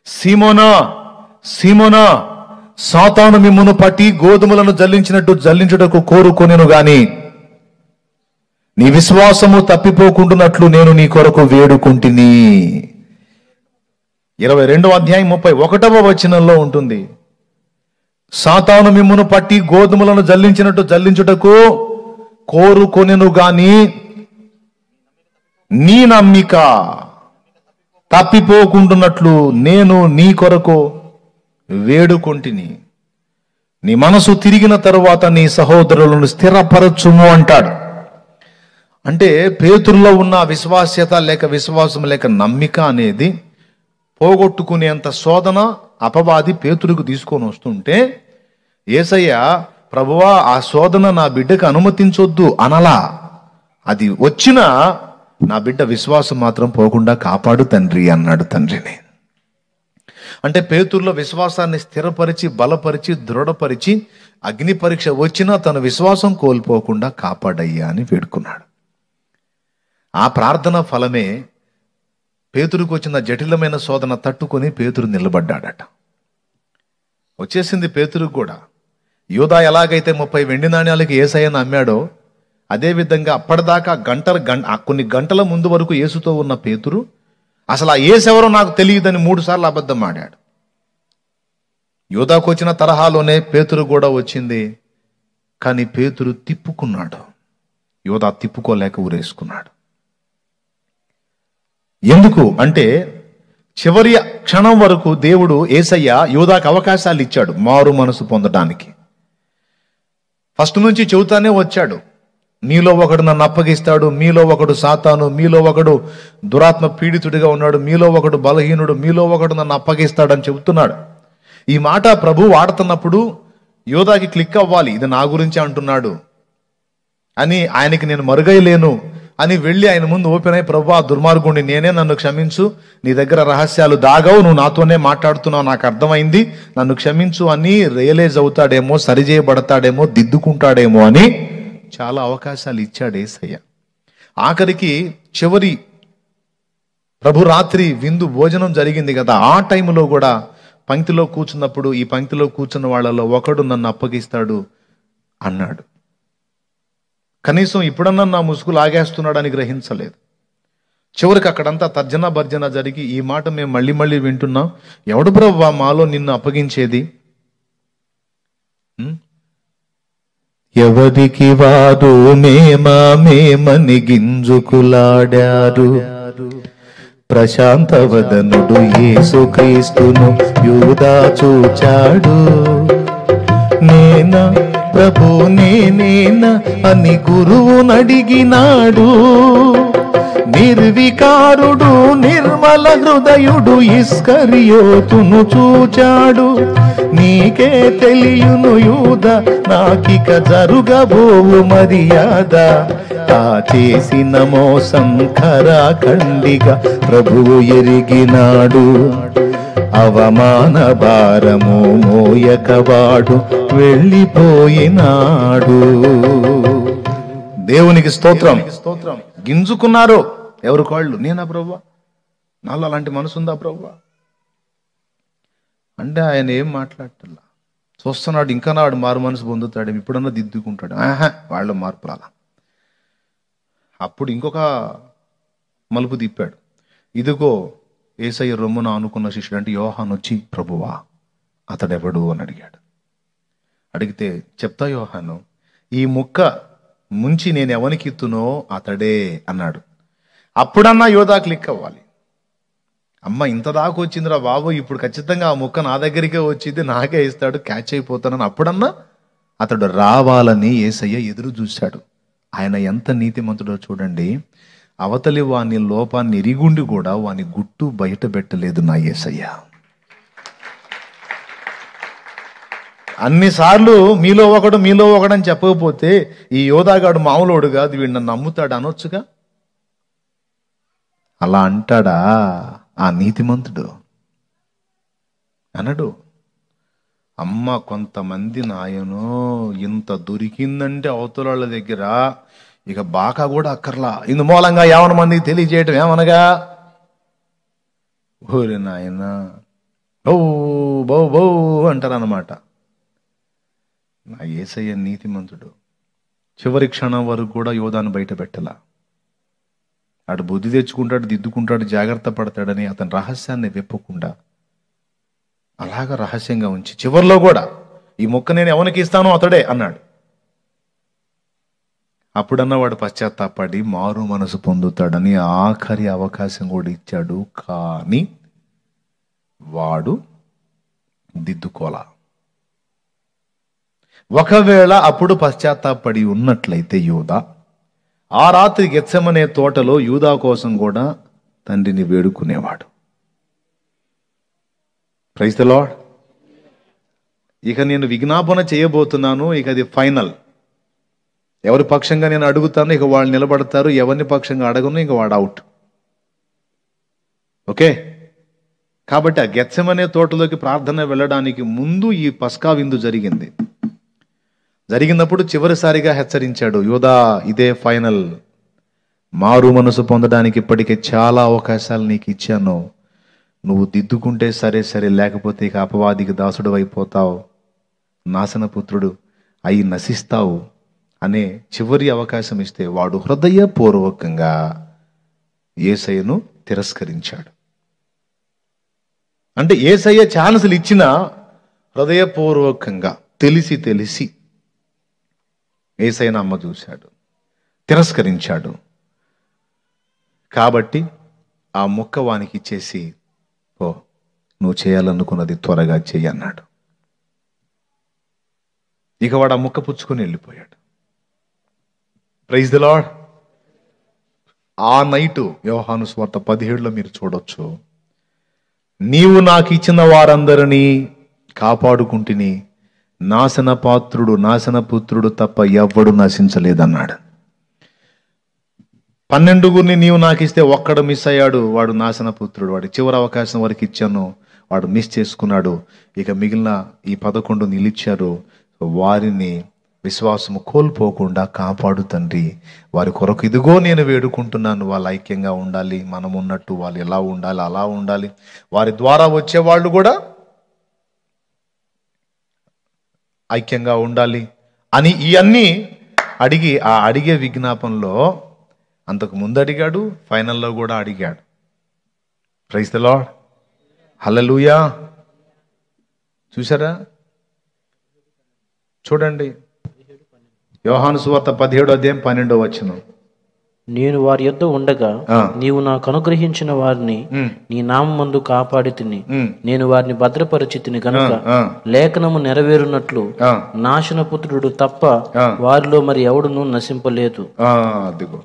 సీమోనా సాతాను మిమ్మును పట్టి గోధుమలను జల్లించుటకు కోరుకొనెను గాని నీ విశ్వాసము తప్పిపోకుండానట్లు నేను నీ కొరకు వేడుకుంటిని. 22వ అధ్యాయం 31వ వచనంలో ఉంటుంది, సాతాను మిమ్మును పట్టి గోధుమలను జల్లించుటకు కోరుకొనెను గాని నీ నమ్మిక తప్పిపోకుంటున్నట్లు నేను నీ కొరకు వేడుకొంటిని. నీ మనసు తిరిగిన తరువాత నీ సహోదరులను స్థిరపరచుము అంటాడు. అంటే పేతురులో ఉన్న విశ్వాస్యత లేక విశ్వాసం లేక నమ్మిక అనేది పోగొట్టుకునేంత శోధన అపవాది పేతురుకు తీసుకొని వస్తుంటే యేసయ్య, ప్రభువా ఆ శోధన నా బిడ్డకు అనుమతించొద్దు అనలా. అది వచ్చినా నా బిడ్డ విశ్వాసం మాత్రం పోకుండా కాపాడు తండ్రి అన్నాడు తండ్రిని. అంటే పేతురులో విశ్వాసాన్ని స్థిరపరిచి బలపరిచి దృఢపరిచి అగ్ని పరీక్ష వచ్చినా తన విశ్వాసం కోల్పోకుండా కాపాడయ్యా అని వేడుకున్నాడు. ఆ ప్రార్థన ఫలమే పేతురుకు వచ్చిన జటిలమైన శోధన తట్టుకొని పేతురు నిలబడ్డాడట. వచ్చేసింది పేతురుకు కూడా. యూదా ఎలాగైతే 30 వెండి నాణ్యాలకి యేసయ్యను అమ్మాడో అదేవిధంగా అప్పటిదాకా కొన్ని గంటల ముందు వరకు యేసుతో ఉన్న పేతురు అసలు ఆ యేసు ఎవరో నాకు తెలియదని 3 సార్లు అబద్ధం ఆడాడు. యూదాకు వచ్చిన తరహాలోనే పేతురు కూడా వచ్చింది. కానీ పేతురు తిప్పుకున్నాడు, యూదా తిప్పుకోలేక ఊరేసుకున్నాడు. ఎందుకు అంటే చివరి క్షణం వరకు దేవుడు యేసయ్య యూదాకు అవకాశాలు ఇచ్చాడు మారు మనసు పొందడానికి. ఫస్ట్ నుంచి చెబుతానే వచ్చాడు, మీలో ఒకడు నన్ను అప్పగిస్తాడు, మీలో ఒకడు సాతాను, మీలో ఒకడు దురాత్మ పీడితుడిగా ఉన్నాడు, మీలో ఒకడు బలహీనుడు, మీలో ఒకడు నన్ను అప్పగిస్తాడని చెబుతున్నాడు. ఈ మాట ప్రభు వాడుతున్నప్పుడు యోధాకి క్లిక్ అవ్వాలి, ఇది నా గురించి అంటున్నాడు అని, ఆయనకి నేను మరుగైలేను అని వెళ్ళి ఆయన ముందు ఓపెన్ అయ్యి, ప్రభు ఆ దుర్మార్గుడిని నేనే, నన్ను క్షమించు, నీ దగ్గర రహస్యాలు దాగావు, నువ్వు నాతోనే మాట్లాడుతున్నావు, నాకు అర్థమైంది, నన్ను క్షమించు అని రియలైజ్ అవుతాడేమో, సరిచేయబడతాడేమో, దిద్దుకుంటాడేమో అని చాలా అవకాశాలు ఇచ్చాడు యేసయ్య. ఆఖరికి చివరి ప్రభు రాత్రి విందు భోజనం జరిగింది కదా, ఆ టైంలో కూడా పంక్తిలో కూర్చున్నప్పుడు ఈ పంక్తిలో కూర్చున్న వాళ్ళలో ఒకడు నన్ను అప్పగిస్తాడు అన్నాడు. కనీసం ఇప్పుడన్నా నా ముసుగు లాగేస్తున్నాడని గ్రహించలేదు. చివరికి అక్కడంతా తర్జన భర్జన జరిగి ఈ మాట మేము మళ్ళీ మళ్ళీ వింటున్నాం, ఎవడు ప్రభువా మాలో నిన్ను అప్పగించేది? ఎవరికి వారు మేమని గింజుకులాడారు. ప్రశాంతవదనుడు యేసుక్రీస్తును యూదా చూచాడు. నేనా ప్రభు నేనేనా అని గురువునడిగినాడు. నిర్వికారుడు నిర్మల హృదయుడు ఇస్కరియోతును చూచాడు. నీకే తెలియును యూదా నాకిక జరుగబోవు మర్యాద. ఆ చేసిన మోసం ఖరాఖండిగా ప్రభువు ఎరిగినాడు. అవమాన భారము మోయకవాడు వెళ్ళిపోయినాడు. దేవునికి స్తోత్రం. గింజుకున్నారు ఎవరు కాళ్ళు, నేనా ప్రభువా, నాలో అలాంటి మనసు ఉందా ప్రభువా అంటే ఆయన ఏం మాట్లాడటల్లా, చూస్తున్నాడు. ఇంకా నాడు మారు మనసు పొందుతాడు, ఇప్పుడన్నా దిద్దుకుంటాడు. వాళ్ళ మార్పు రాలా. అప్పుడు ఇంకొక మలుపు తిప్పాడు. ఇదిగో యేసయ్య రొమ్మున అనుకున్న శిష్యుడు అంటే యోహాను వచ్చి, ప్రభువా అతడెవడు అని అడిగాడు. అడిగితే చెప్తా యోహాను, ఈ ముక్క ముంచి నేను ఎవనికి ఇత్తునో అతడే అన్నాడు. అప్పుడన్నా యోధా క్లిక్ అవ్వాలి. అమ్మ ఇంత దాకా వచ్చిందిరా బాబు, ఇప్పుడు ఖచ్చితంగా ఆ ముక్క నా దగ్గరికే వచ్చింది, నాకే ఇస్తాడు, క్యాచ్ అయిపోతానని అప్పుడన్నా అతడు రావాలని యేసయ్య ఎదురు చూశాడు. ఆయన ఎంత నీతిమంతుడో చూడండి. అవతలి వాని లోపాన్ని ఎరిగుండి కూడా వాని గుట్టు బయట పెట్టలేదు నా యేసయ్య. అన్నిసార్లు మీలో ఒకడని చెప్పకపోతే ఈ యోధాగాడు మామూలోడు కాదు, వీడు నన్ను నమ్ముతాడు అనొచ్చుగా. అలా అంటాడా ఆ నీతిమంతుడు? అనడు. అమ్మ కొంతమంది నాయనో ఇంత దొరికిందంటే అవతల వాళ్ళ దగ్గర ఇక బాకా కూడా అక్కర్లా. ఇందు మూలంగా 50 మందికి తెలియజేయటం ఏమనగా, ఓరి నాయన బౌ బౌ బౌ అంటారన్నమాట. నా యేసయ్య నీతిమంతుడు. చివరి క్షణం వరకు కూడా యోధాను బయట పెట్టలా. ఆడు బుద్ధి తెచ్చుకుంటాడు, దిద్దుకుంటాడు, జాగ్రత్త పడతాడని అతని రహస్యాన్ని విప్పకుండా అలాగా రహస్యంగా ఉంచి చివరిలో కూడా ఈ మొక్క నేను ఎవరికి ఇస్తానో అతడే అన్నాడు. అప్పుడన్నా వాడు పశ్చాత్తాపడి మారు మనసు పొందుతాడని ఆఖరి అవకాశం కూడా ఇచ్చాడు. కానీ వాడు దిద్దుకోలా. ఒకవేళ అప్పుడు పశ్చాత్తాపడి ఉన్నట్లయితే యూదా ఆ రాత్రి గెత్సెమనే తోటలో యూదా కోసం కూడా తండ్రిని వేడుకునేవాడు. Praise the lord. ఇక నేను విజ్ఞాపన చేయబోతున్నాను. ఇక అది ఫైనల్. ఎవరి పక్షంగా నేను అడుగుతాను, ఇక వాళ్ళు నిలబడతారు. ఎవరిని పక్షంగా అడగను, ఇక వాడు అవుట్. ఓకే. కాబట్టి ఆ గెత్సెమనే తోటలోకి ప్రార్థన వెళ్ళడానికి ముందు ఈ పస్కా విందు జరిగింది. జరిగినప్పుడు చివరిసారిగా హెచ్చరించాడు, యూదా ఇదే ఫైనల్. మారు మనసు పొందడానికి ఇప్పటికే చాలా అవకాశాలు నీకు ఇచ్చాను. నువ్వు దిద్దుకుంటే సరే సరే, లేకపోతే ఇక అపవాదికి దాసుడు అయిపోతావు, నాశనపుత్రుడు అయి నశిస్తావు అనే చివరి అవకాశం ఇస్తే వాడు హృదయపూర్వకంగా యేసయ్యను తిరస్కరించాడు. అంటే యేసయ్య ఛాన్సులు ఇచ్చినా హృదయపూర్వకంగా తెలిసి యేసయ్యను అమ్మ చూశాడు, తిరస్కరించాడు. కాబట్టి ఆ ముక్క వానికి ఇచ్చేసి, ఓ నువ్వు చేయాలనుకున్నది త్వరగా చెయ్యి అన్నాడు. ఇక వాడు ఆ ముక్క పుచ్చుకొని వెళ్ళిపోయాడు. Praise the lord. ఆ నైటు యోహాను సువార్త 17లో మీరు చూడొచ్చు, నీవు నాకు ఇచ్చిన వారందరినీ కాపాడుకుంటుని, నాశనపుత్రుడు తప్ప ఎవ్వడు నశించలేదన్నాడు. 12 నీవు నాకు ఇస్తే ఒక్కడు మిస్ అయ్యాడు, వాడు నాశనపుత్రుడు. వాడి చివరి అవకాశం వరకు ఇచ్చాను, వాడు మిస్ చేసుకున్నాడు. ఇక మిగిలిన ఈ 11 నిలిచారు. వారిని విశ్వాసము కోల్పోకుండా కాపాడు తండ్రి. వారి కొరకు ఇదిగో నేను వేడుకుంటున్నాను. వాళ్ళు ఐక్యంగా ఉండాలి, మనం ఉన్నట్టు వాళ్ళు ఎలా ఉండాలి అలా ఉండాలి. వారి ద్వారా వచ్చేవాళ్ళు కూడా ఐక్యంగా ఉండాలి అని ఇవన్నీ అడిగి, ఆ అడిగే విజ్ఞాపనలో అంతకు ముందు అడిగాడు, ఫైనల్లో కూడా అడిగాడు. Praise the lord. హల్లెలూయా. చూసారా? చూడండి, యోహాను సువార్త 17:12. నేను వారి యొద్ద ఉండగా నీవు నాకు అనుగ్రహించిన వారిని నీ నామమందు కాపాడి తిని, నేను వారిని భద్రపరిచితిని గనుక లేఖనము నెరవేరునట్లు నాశనపుత్రుడు తప్ప వారిలో మరి ఎవడును నశింపలేదు. అదిగో,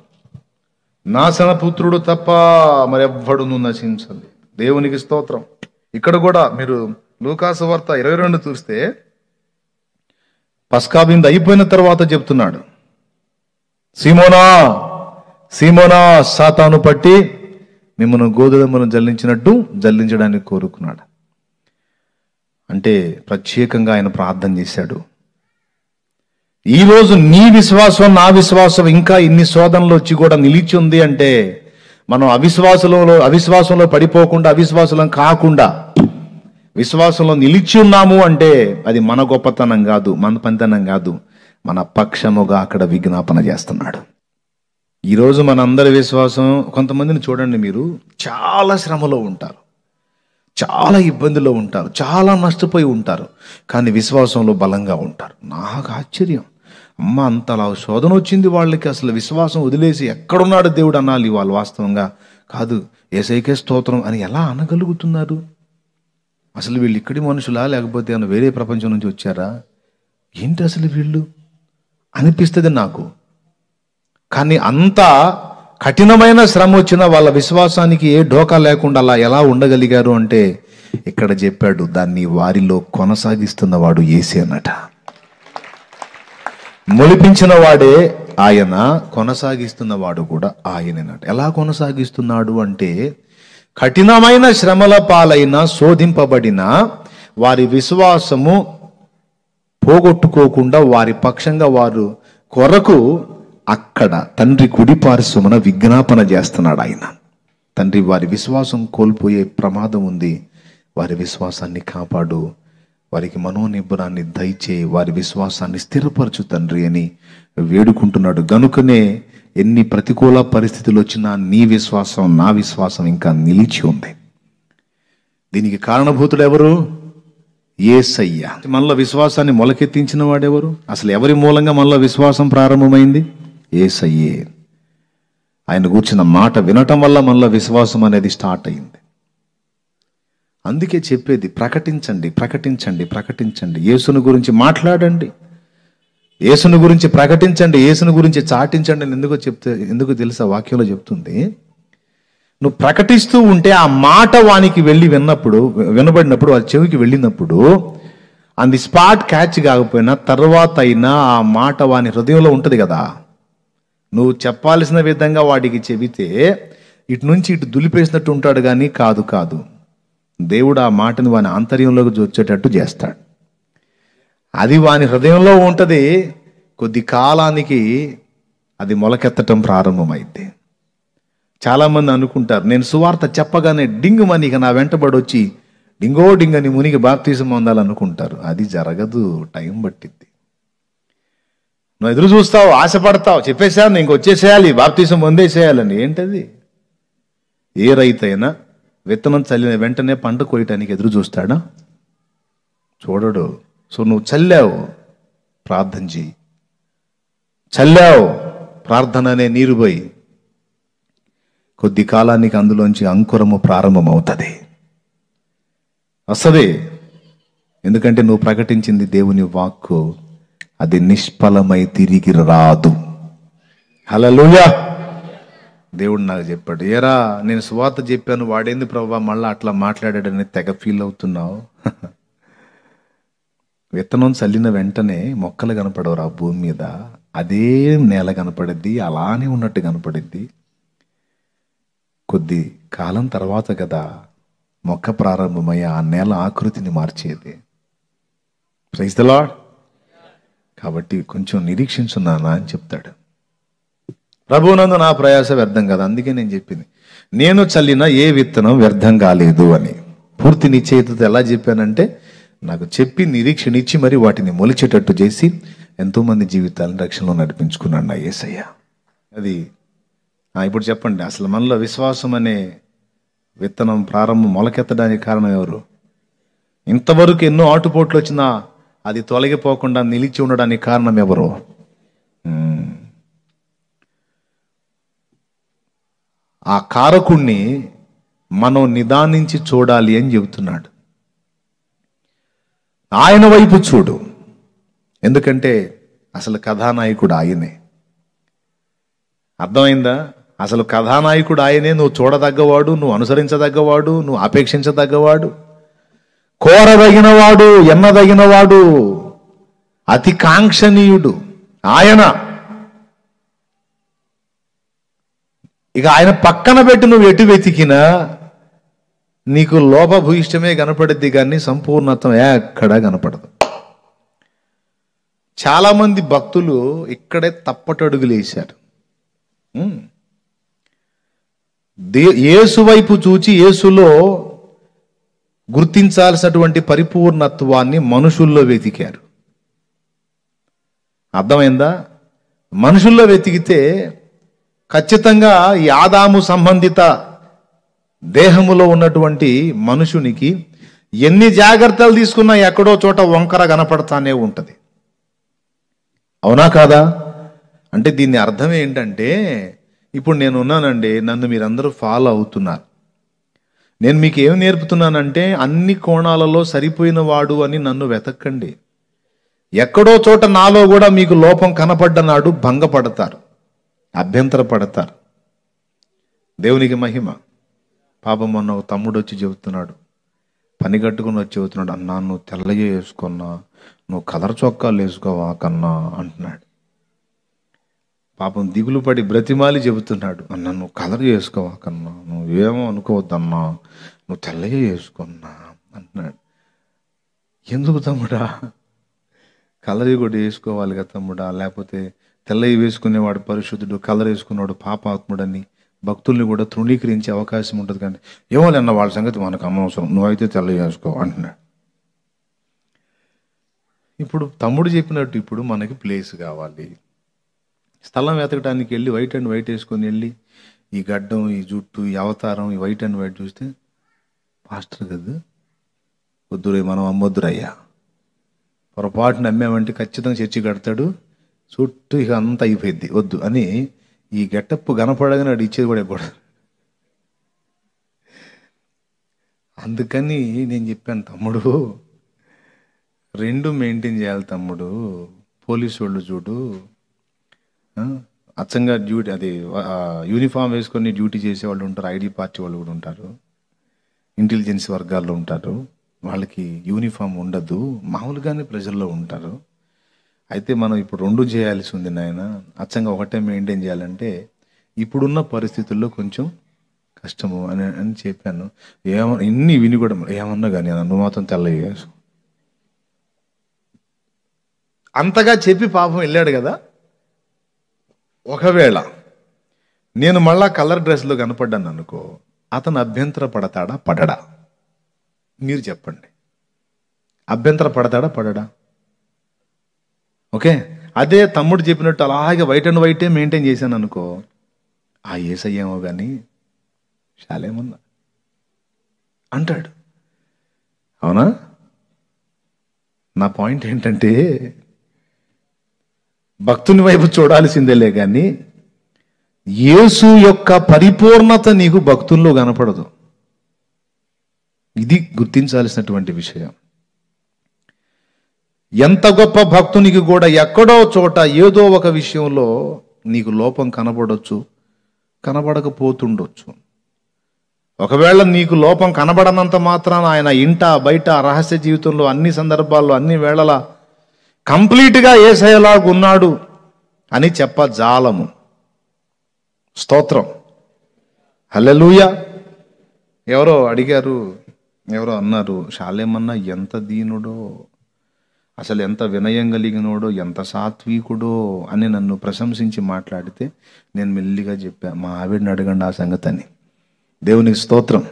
నాశనపుత్రుడు తప్ప మరెవ్వడును నశించలేదు. దేవునికి స్తోత్రం. ఇక్కడ కూడా మీరు లూకాసు వార్త 22 చూస్తే పస్కా విందు అయిపోయిన తర్వాత చెప్తున్నాడు, సీమోనా సీమోనా సాతాను పట్టి మిమ్మల్ని గోధుమలను జల్లించినట్టు జల్లించడానికి కోరుకున్నాడు. అంటే ప్రత్యేకంగా ఆయన ప్రార్థన చేశాడు. ఈరోజు నీ విశ్వాసం నా విశ్వాసం ఇంకా ఇన్ని శోధనలు వచ్చి కూడా నిలిచి ఉంది అంటే మనం అవిశ్వాసంలో పడిపోకుండా, అవిశ్వాసం కాకుండా విశ్వాసంలో నిలిచి ఉన్నాము అంటే అది మన గొప్పతనం కాదు, మన పనితనం కాదు, మన పక్షముగా అక్కడ విజ్ఞాపన చేస్తున్నాడు. ఈరోజు మనందరి విశ్వాసం, కొంతమందిని చూడండి, మీరు చాలా శ్రమలో ఉంటారు, చాలా ఇబ్బందిలో ఉంటారు, చాలా నష్టపోయి ఉంటారు, కానీ విశ్వాసంలో బలంగా ఉంటారు. నాకు ఆశ్చర్యం, అమ్మ అంతలా శోధన వచ్చింది వాళ్ళకి, అసలు విశ్వాసం వదిలేసి ఎక్కడున్నాడు దేవుడు అనాలి వాళ్ళు. వాస్తవంగా కాదు, యేసయ్యకే స్తోత్రం అని ఎలా అనగలుగుతున్నారు? అసలు వీళ్ళు ఇక్కడి మనుషులా, లేకపోతే ఏమైనా వేరే ప్రపంచం నుంచి వచ్చారా, ఏంటి అసలు వీళ్ళు అనిపిస్తుంది నాకు. కానీ అంత కఠినమైన శ్రమ వచ్చిన వాళ్ళ విశ్వాసానికి ఏ ఢోకా లేకుండా అలా ఎలా ఉండగలిగారు అంటే ఇక్కడ చెప్పాడు, దాన్ని వారిలో కొనసాగిస్తున్నవాడు యేసే అన్నట. మొలిపించిన వాడే ఆయన, కొనసాగిస్తున్నవాడు కూడా ఆయననట. ఎలా కొనసాగిస్తున్నాడు అంటే కఠినమైన శ్రమల పాలైన, శోధింపబడిన వారి విశ్వాసము పోగొట్టుకోకుండా వారి పక్షంగా వారు కొరకు అక్కడ తండ్రి కుడి పార్శ్వమున విజ్ఞాపన చేస్తున్నాడు ఆయన. తండ్రి, వారి విశ్వాసం కోల్పోయే ప్రమాదం ఉంది, వారి విశ్వాసాన్ని కాపాడు, వారికి మనోనిబ్బరాన్ని దయచేయి, వారి విశ్వాసాన్ని స్థిరపరచు తండ్రి అని వేడుకుంటున్నాడు. గనుకనే ఎన్ని ప్రతికూల పరిస్థితులు వచ్చినా నీ విశ్వాసం, నా విశ్వాసం ఇంకా నిలిచి ఉంది. దీనికి కారణభూతుడు ఎవరు? యేసయ్య. మనలో విశ్వాసాన్ని మొలకెత్తించిన వాడెవరు? అసలు ఎవరి మూలంగా మనలో విశ్వాసం ప్రారంభమైంది? యేసయ్యే. ఆయన కూర్చున్న మాట వినటం వల్ల మనలో విశ్వాసం అనేది స్టార్ట్ అయింది. అందుకే చెప్పేది ప్రకటించండి, ప్రకటించండి, ప్రకటించండి. యేసుని గురించి మాట్లాడండి, యేసుని గురించి ప్రకటించండి, యేసుని గురించి చాటించండి అని ఎందుకు తెలుసా వాక్యంలో చెప్తుంది. నువ్వు ప్రకటిస్తూ ఉంటే ఆ మాట వానికి వెళ్ళి వినబడినప్పుడు వారి చెవికి వెళ్ళినప్పుడు ఆన్ ది స్పాట్ క్యాచ్ కాకపోయినా తర్వాత అయినా ఆ మాట వాని హృదయంలో ఉంటుంది కదా. నువ్వు చెప్పాల్సిన విధంగా వాడికి చెబితే ఇటు నుంచి ఇటు దులిపేసినట్టు ఉంటాడు, కానీ కాదు. దేవుడు ఆ మాటని వాని ఆంతర్యంలోకి వచ్చేటట్టు చేస్తాడు. అది వాని హృదయంలో ఉంటుంది. కొద్ది కాలానికి అది మొలకెత్తటం ప్రారంభమైంది. చాలామంది అనుకుంటారు, నేను సువార్త చెప్పగానే డింగుమని ఇక నా వెంటబడి వచ్చి డింగని మునిగి బాప్తిజం పొందాలనుకుంటారు. అది జరగదు, టైం పట్టిద్ది. నువ్వు ఎదురు చూస్తావు, ఆశపడతావు, చెప్పేశాను ఇంకొచ్చేసేయాలి, బాప్తిజం పొందేసేయాలని. ఏంటది? ఏ రైతైనా విత్తనం చల్లిన వెంటనే పంట కోయటానికి ఎదురు చూస్తాడా? చూడడు. సో నువ్వు చల్లావు, ప్రార్థన చెయ్యి. చల్లావు, ప్రార్థన అనే నీరు పోయి కొద్ది కాలానికి అందులోంచి అంకురము ప్రారంభమవుతుంది, వస్తుంది. ఎందుకంటే నువ్వు ప్రకటించింది దేవుని వాక్కు, అది నిష్ఫలమై తిరిగి రాదు. హల్లెలూయా. దేవుడు నాకు చెప్పాడు, ఏరా నేను సువార్త చెప్పాను, వాడేంది ప్రభువా మళ్ళీ అట్లా మాట్లాడాడని తెగ ఫీల్ అవుతున్నావు. విత్తనం చల్లిన వెంటనే మొక్కలు కనపడవురా భూమి మీద, అదే నేల కనపడిద్ది, అలానే ఉన్నట్టు కనపడిద్ది. కొద్ది కాలం తర్వాత కదా మొక్క ప్రారంభమయ్యి ఆ నేల ఆకృతిని మార్చేది. Praise the lord. కాబట్టి కొంచెం నిరీక్షించున్నానా అని చెప్తాడు. ప్రభువునందు నా ప్రయాస వ్యర్థం కదా. అందుకే నేను చెప్పింది, నేను చల్లిన ఏ విత్తనం వ్యర్థం కాలేదు అని. పూర్తి నిశ్చయితతో ఎలా చెప్పానంటే, నాకు చెప్పి నిరీక్షణ ఇచ్చి మరి వాటిని మొలిచేటట్టు చేసి ఎంతోమంది జీవితాలను రక్షణలో నడిపించుకున్నాడు నా యేసయ్య. అది ఇప్పుడు చెప్పండి, అసలు మనలో విశ్వాసం అనే విత్తనం మొలకెత్తడానికి కారణం ఎవరు? ఇంతవరకు ఎన్నో ఆటుపోట్లు వచ్చినా అది తొలగిపోకుండా నిలిచి ఉండడానికి కారణం ఎవరు? ఆ కారకుణ్ణి మనం నిదానించి చూడాలి అని చెబుతున్నాడు. ఆయన వైపు చూడు, ఎందుకంటే అసలు కథానాయకుడు ఆయనే. అర్థమైందా? అసలు కథానాయకుడు ఆయనే. నువ్వు చూడదగ్గవాడు, నువ్వు అనుసరించదగ్గవాడు, నువ్వు అపేక్షించదగ్గవాడు, కోరదగినవాడు, ఎన్నదగినవాడు, అతి కాంక్షణీయుడు ఆయన. ఇక ఆయన పక్కన పెట్టి నువ్వు ఎటు వెతికినా నీకు లోపభూయిష్టమే కనపడిద్ది, కానీ సంపూర్ణత్వం ఎక్కడా కనపడదు. చాలామంది భక్తులు ఇక్కడే తప్పటడుగులు వేశారు. యేసు వైపు చూచి యేసులో గుర్తించాల్సినటువంటి పరిపూర్ణత్వాన్ని మనుషుల్లో వెతికారు. అర్థమైందా? మనుషుల్లో వెతికితే ఖచ్చితంగా ఈ ఆదాము సంబంధిత దేహములో ఉన్నటువంటి మనుషునికి ఎన్ని జాగ్రత్తలు తీసుకున్నా ఎక్కడో చోట వంకర కనపడతానే ఉంటుంది. అవునా కాదా? అంటే దీన్ని అర్థం ఏంటంటే, ఇప్పుడు నేను ఉన్నానండి, నన్ను మీరందరూ ఫాలో అవుతున్నారు. నేను మీకు ఏం నేర్పుతున్నానంటే, అన్ని కోణాలలో సరిపోయిన వాడు అని నన్ను వెతక్కండి. ఎక్కడో చోట నాలో కూడా మీకు లోపం కనపడ్డనాడు భంగపడతారు, అభ్యంతరపడతారు. దేవునికి మహిమ. పాపం మొన్న ఒక తమ్ముడు వచ్చి చెబుతున్నాడు, పని కట్టుకుని వచ్చి చెబుతున్నాడు, అన్నా నువ్వు తెల్లగా వేసుకున్నా, నువ్వు కలర్ చొక్కాలు వేసుకోవా కన్నా అంటున్నాడు. పాపం దిగులు పడి బ్రతిమాలి చెబుతున్నాడు, అన్నా నువ్వు కలర్ వేసుకోవా కన్నా, నువ్వేమో అనుకోవద్దన్నా, నువ్వు తెల్లగా వేసుకున్నా అంటున్నాడు. ఎందుకు తమ్ముడా? కలర్ కూడా వేసుకోవాలి కదా తమ్ముడా, లేకపోతే తెల్లవి వేసుకునేవాడు పరిశుద్ధుడు, కలర్ వేసుకునేవాడు పాపాత్ముడని భక్తుల్ని కూడా తృణీకరించే అవకాశం ఉంటుంది. కానీ ఏమోలేన్న వాళ్ళ సంగతి మనకు అనవసరం, నువ్వైతే తెల్లవి వేసుకో అంటున్నాడు. ఇప్పుడు తమ్ముడు చెప్పినట్టు ఇప్పుడు మనకి ప్లేస్ కావాలి. స్థలం వెతకడానికి వెళ్ళి వైట్ అండ్ వైట్ వేసుకొని వెళ్ళి ఈ గడ్డం, ఈ జుట్టు, ఈ అవతారం, ఈ వైట్ అండ్ వైట్ చూస్తే పాస్టర్ కదా వద్దురే, మనం అమ్మొద్దురయ్యా, పొరపాటున అమ్మామంటే ఖచ్చితంగా చర్చి కడతాడు, చుట్టూ ఇక అంతా అయిపోయింది, వద్దు అని ఈ గెటప్ కనపడగానే వాడు ఇచ్చేది కూడా కూడా. అందుకని నేను చెప్పాను, తమ్ముడు రెండు మెయింటైన్ చేయాలి తమ్ముడు. పోలీసు వాళ్ళు చూడు, అచ్చంగా డ్యూటీ, అది యూనిఫామ్ వేసుకొని డ్యూటీ చేసే వాళ్ళు ఉంటారు, ఐడి పార్టీ వాళ్ళు కూడా ఉంటారు, ఇంటెలిజెన్స్ వర్గాల్లో ఉంటారు, వాళ్ళకి యూనిఫామ్ ఉండదు, మామూలుగానే ప్రజల్లో ఉంటారు. అయితే మనం ఇప్పుడు రెండు చేయాల్సి ఉంది నాయన, అచ్చంగా ఒకటే మెయింటైన్ చేయాలంటే ఇప్పుడున్న పరిస్థితుల్లో కొంచెం కష్టము అని చెప్పాను. ఇన్ని విని కూడా ఏమన్నా కానీ నువ్వు మాత్రం తెల్లయ్యా అంతగా చెప్పి పాపం వెళ్ళాడు కదా. ఒకవేళ నేను మళ్ళా కలర్ డ్రెస్లో కనపడ్డాను అనుకో, అతను అభ్యంతర పడతాడా పడడా? మీరు చెప్పండి. అభ్యంతర పడతాడా పడడా? ఓకే, అదే తమ్ముడు చెప్పినట్టు అలాగే వైట్ అండ్ వైటే మెయింటైన్ చేశాను అనుకో, ఆ ఏసయ్యేమో కానీ శాలేమన్నా అంటాడు. అవునా? నా పాయింట్ ఏంటంటే భక్తుని వైపు చూడాల్సిందేలే కానీ యేసు యొక్క పరిపూర్ణత నీకు భక్తుల్లో కనపడదు. ఇది గుర్తించాల్సినటువంటి విషయం. ఎంత గొప్ప భక్తునికి కూడా ఎక్కడో చోట ఏదో ఒక విషయంలో నీకు లోపం కనబడొచ్చు, కనబడకపోతుండొచ్చు. ఒకవేళ నీకు లోపం కనబడనంత మాత్రాన ఆయన ఇంట బయట రహస్య జీవితంలో అన్ని సందర్భాల్లో అన్ని వేళలా కంప్లీట్గా యేసయ్యలాగా ఉన్నాడు అని చెప్పజాలము. స్తోత్రం, హల్లెలూయా. ఎవరో అడిగారు, ఎవరో అన్నారు, శాలేమన్నా ఎంత దీనుడో, అసలు ఎంత వినయం కలిగినోడో, ఎంత సాత్వికుడో అని నన్ను ప్రశంసించి మాట్లాడితే నేను మెల్లిగా చెప్పాను, మా ఆవిడని అడగండి ఆ సంగతి అని. దేవునికి స్తోత్రం,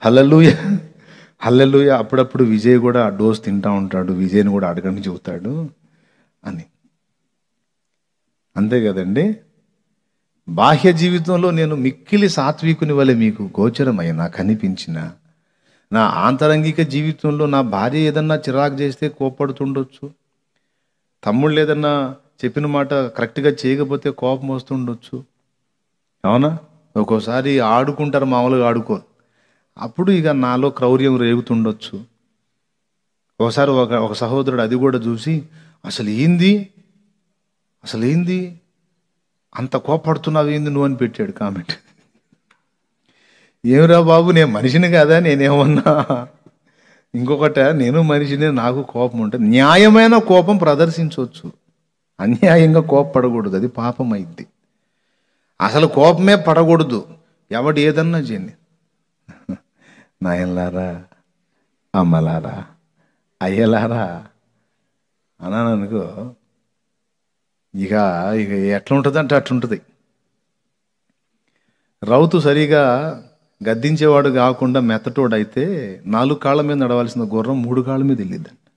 హల్లెలూయా, హల్లెలూయా. అప్పుడప్పుడు విజయ్ కూడా ఆ డోస్ తింటా ఉంటాడు, విజయ్ని కూడా అడగండి చెబుతాడు అని. అంతే కదండి. బాహ్య జీవితంలో నేను మిక్కిలి సాత్వికుని వలె మీకు గోచరమైనా కనిపించిన, నా ఆంతరంగిక జీవితంలో నా భార్య ఏదన్నా చిరాకు చేస్తే కోపడుతుండొచ్చు, తమ్ముళ్ళు ఏదన్నా చెప్పిన మాట కరెక్ట్గా చేయకపోతే కోపం వస్తుండొచ్చు. అవునా? ఒక్కోసారి ఆడుకుంటారు, మామూలుగా ఆడుకోరు, అప్పుడు ఇక నాలో క్రౌర్యం రేగుతుండొచ్చు. ఒకసారి ఒక సహోదరుడు అది కూడా చూసి, అసలు ఏంది అంత కోపడుతున్నావు ఏంది నువ్వు అని పెట్టాడు కామెంట్. ఏమిరా బాబు, నేను మనిషిని కదా, నేనేమన్నా ఇంకొకట, నేను మనిషిని, నాకు కోపం ఉంటుంది. న్యాయమైన కోపం ప్రదర్శించవచ్చు, అన్యాయంగా కోపపడకూడదు, అది పాపం అయింది. అసలు కోపమే పడకూడదు, ఎవడు ఏదన్నా చేయని. నాయనలారా, అమ్మలారా, అయ్యలారా అన్నాను అనుకో, ఇక ఎట్లా ఉంటుంది అంటే అట్లుంటుంది. రౌతు సరిగా గద్దించేవాడు కాకుండా మెత్తటోడైతే 4 కాళ్ళ మీద నడవాల్సిన గుర్రం 3 కాళ్ళ మీద వెళ్ళిద్దండి.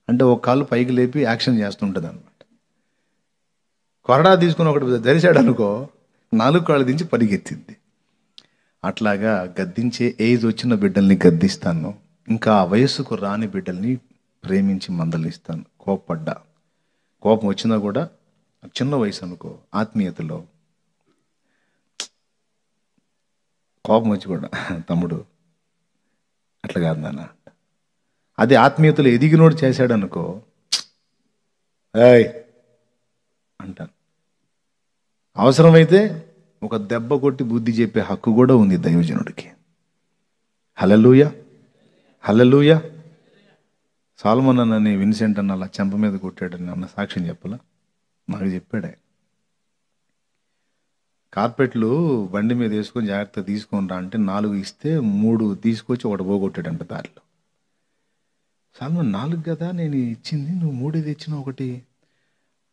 అంటే ఒక కాళ్ళు పైకి లేపి యాక్షన్ చేస్తుంటుంది అనమాట. కొరడా తీసుకుని ఒకటి ధరిచాడు అనుకో, 4 కాళ్ళు దించి పరిగెత్తింది. అట్లాగా గద్దించే ఏజ్ వచ్చిన బిడ్డల్ని గద్దిస్తాను, ఇంకా వయస్సుకు రాని బిడ్డల్ని ప్రేమించి మందలిస్తాను. కోపం వచ్చినా కూడా చిన్న వయసు అనుకో, ఆత్మీయతలో కోపం వచ్చి కూడా, తమ్ముడు అట్లా కాదు నాన్న, అదే ఆత్మీయతలో ఎదిగినోడు చేశాడు అనుకో, ఏయ్ అంటాను. అవసరమైతే ఒక దెబ్బ కొట్టి బుద్ధి చెప్పే హక్కు కూడా ఉంది దైవజనుడికి. హల్లెలూయా, హల్లెలూయా. సాల్మన్ అన్నని విన్సెంట్ అన్న అలా చెంప మీద కొట్టాడని అన్న సాక్ష్యం చెప్పలా, నాకు చెప్పాడే. కార్పెట్లు బండి మీద వేసుకొని జాగ్రత్తగా తీసుకొని రా అంటే 4 ఇస్తే 3 తీసుకొచ్చి ఒకటి పోగొట్టాడంట దారిలో. సాల్మన్ 4 కదా నేను ఇచ్చింది, నువ్వు 3 తెచ్చిన ఒకటి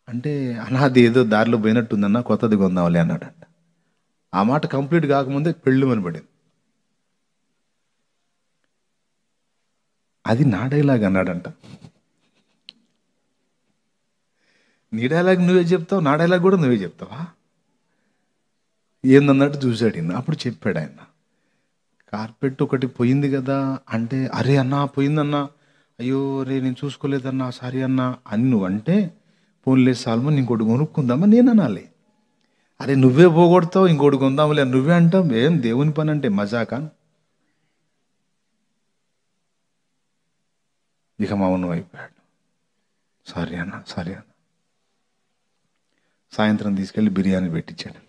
అంటే, అన్నది ఏదో దారిలో పోయినట్టుందన్న, కొత్తది కొందాంలే అన్నాడంట. ఆ మాట కంప్లీట్ కాకముందే పెళ్ళు అని పడింది. అది నా డైలాగ్ అన్నాడంట. నీ డైలాగ్ నువ్వే చెప్తావు, నా డైలాగ్ కూడా నువ్వే చెప్తావా ఏందన్నట్టు చూశాడు ఈయన. అప్పుడు చెప్పాడు ఆయన, కార్పెట్ ఒకటి పోయింది కదా అంటే, అరే అన్నా పోయిందన్నా, అయ్యో రే నేను చూసుకోలేదన్నా, సారీ అన్నా అని నువ్వు అంటే, పోన్లే సాల్మన్ ఇంకోటి కొనుక్కుందామా నేను అనాలి. అరే నువ్వే పోగొడతావు, ఇంకోటి కొందాములే నువ్వే అంటావు. ఏం దేవుని పని అంటే మజాకా? ఇక మౌనం అయిపోయాడు. సారీ అన్న, సారీ అన్న. సాయంత్రం తీసుకెళ్ళి బిర్యానీ పెట్టించాడు.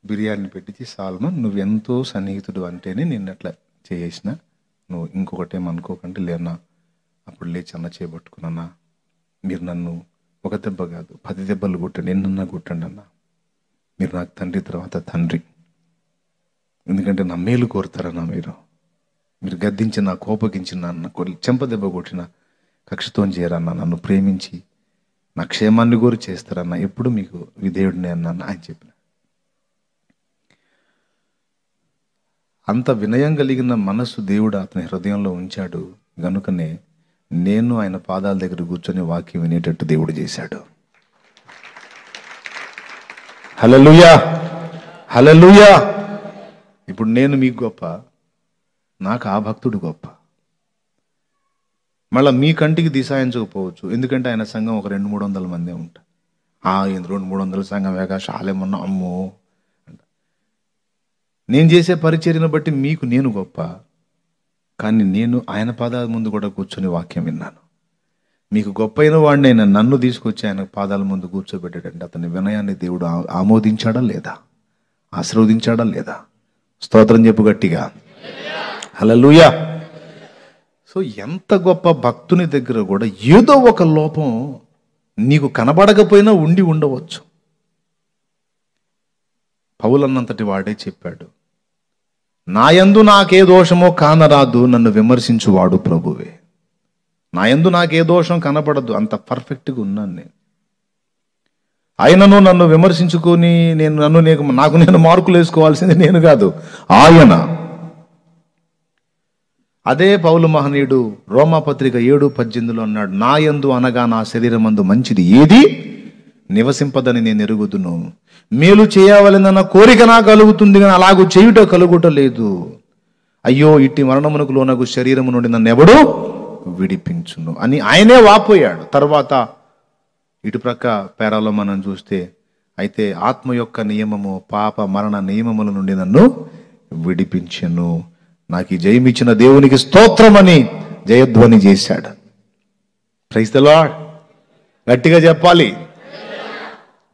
బిర్యానీ పెట్టించి, సాల్మన్ నువ్వు ఎంతో సన్నిహితుడు అంటేనే నిన్ను అట్లా చేసిన, నువ్వు ఇంకొకటేమనుకోకండి లేనా. అప్పుడు లేచి అన్న చేపట్టుకున్నా, మీరు నన్ను ఒక దెబ్బ కాదు 10 దెబ్బలు కొట్టండి, ఎన్నన్నా కొట్టండి అన్న, మీరు నాకు తండ్రి తర్వాత తండ్రి. ఎందుకంటే నా మేలు కోరుతారన్నా, మీరు గద్దించి నా కోపగించిన నా చెంప దెబ్బ కొట్టిన కక్షతో చేయరన్నా, నన్ను ప్రేమించి నా క్షేమాన్ని కోరి చేస్తారన్నా, ఎప్పుడు మీకు విధేయుడిని అన్నాను ఆయన చెప్పిన. అంత వినయం కలిగిన మనస్సు దేవుడు అతని హృదయంలో ఉంచాడు గనుకనే నేను ఆయన పాదాల దగ్గర కూర్చొని వాక్యం వినేటట్టు దేవుడు చేశాడు. హల్లెలూయా, హల్లెలూయా. ఇప్పుడు నేను మీకు గొప్ప, నాకు ఆ భక్తుడు గొప్ప. మళ్ళీ మీ కంటికి దిశాయించకపోవచ్చు, ఎందుకంటే ఆయన సంఘం ఒక 200-300 మందే ఉంటారు. 200-300 సంఘం వేగా శాలేమన్నా అమ్మో. నేను చేసే పరిచర్యను బట్టి మీకు నేను గొప్ప, కానీ నేను ఆయన పాదాల ముందు కూడా కూర్చొని వాక్యం విన్నాను. మీకు గొప్ప అయిన వాడినైనా నన్ను తీసుకొచ్చి ఆయన పాదాల ముందు కూర్చోబెట్టాడంటే అతని వినయాన్ని దేవుడు ఆమోదించాడా లేదా, ఆశీర్వదించాడా లేదా? స్తోత్రం చెప్పు గట్టిగా, హల్లెలూయా. సో ఎంత గొప్ప భక్తుని దగ్గర కూడా ఏదో ఒక లోపం నీకు కనబడకపోయినా ఉండి ఉండవచ్చు. పౌలన్నంతటి వాడే చెప్పాడు, నాయందు నాకే దోషమో కానరాదు, నన్ను విమర్శించువాడు ప్రభువే. నాయందు నాకే దోషం కనపడదు, అంత పర్ఫెక్ట్గా ఉన్నాను నేను. ఆయనను నన్ను విమర్శించుకొని నాకు నేను మార్కులు వేసుకోవాల్సింది నేను కాదు, ఆయన. అదే పౌలు మహనీయుడు రోమాపత్రిక 7:18 అన్నాడు, నాయందు అనగా నా శరీరమందు మంచిది ఏది నివసింపదని నేను ఎరుగుదును, మేలు చేయవలెనన్న కోరిక నాకు కలుగుతుంది కానీ అలాగూ చేయుట కలుగుట లేదు. అయ్యో ఇట్టి మరణమునకు లోనగు శరీరము నుండి నన్ను ఎవడు విడిపించును అని ఆయనే వాపోయాడు. తర్వాత ఇటుప్రక్క పేరాలో మనం చూస్తే, అయితే ఆత్మ యొక్క నియమము పాప మరణ నియమముల నుండి నన్ను విడిపించెను, నాకు ఈ జయమిచ్చిన దేవునికి స్తోత్రం అని జయధ్వని చేశాడు. ప్రైజ్ ది లార్డ్, గట్టిగా చెప్పాలి.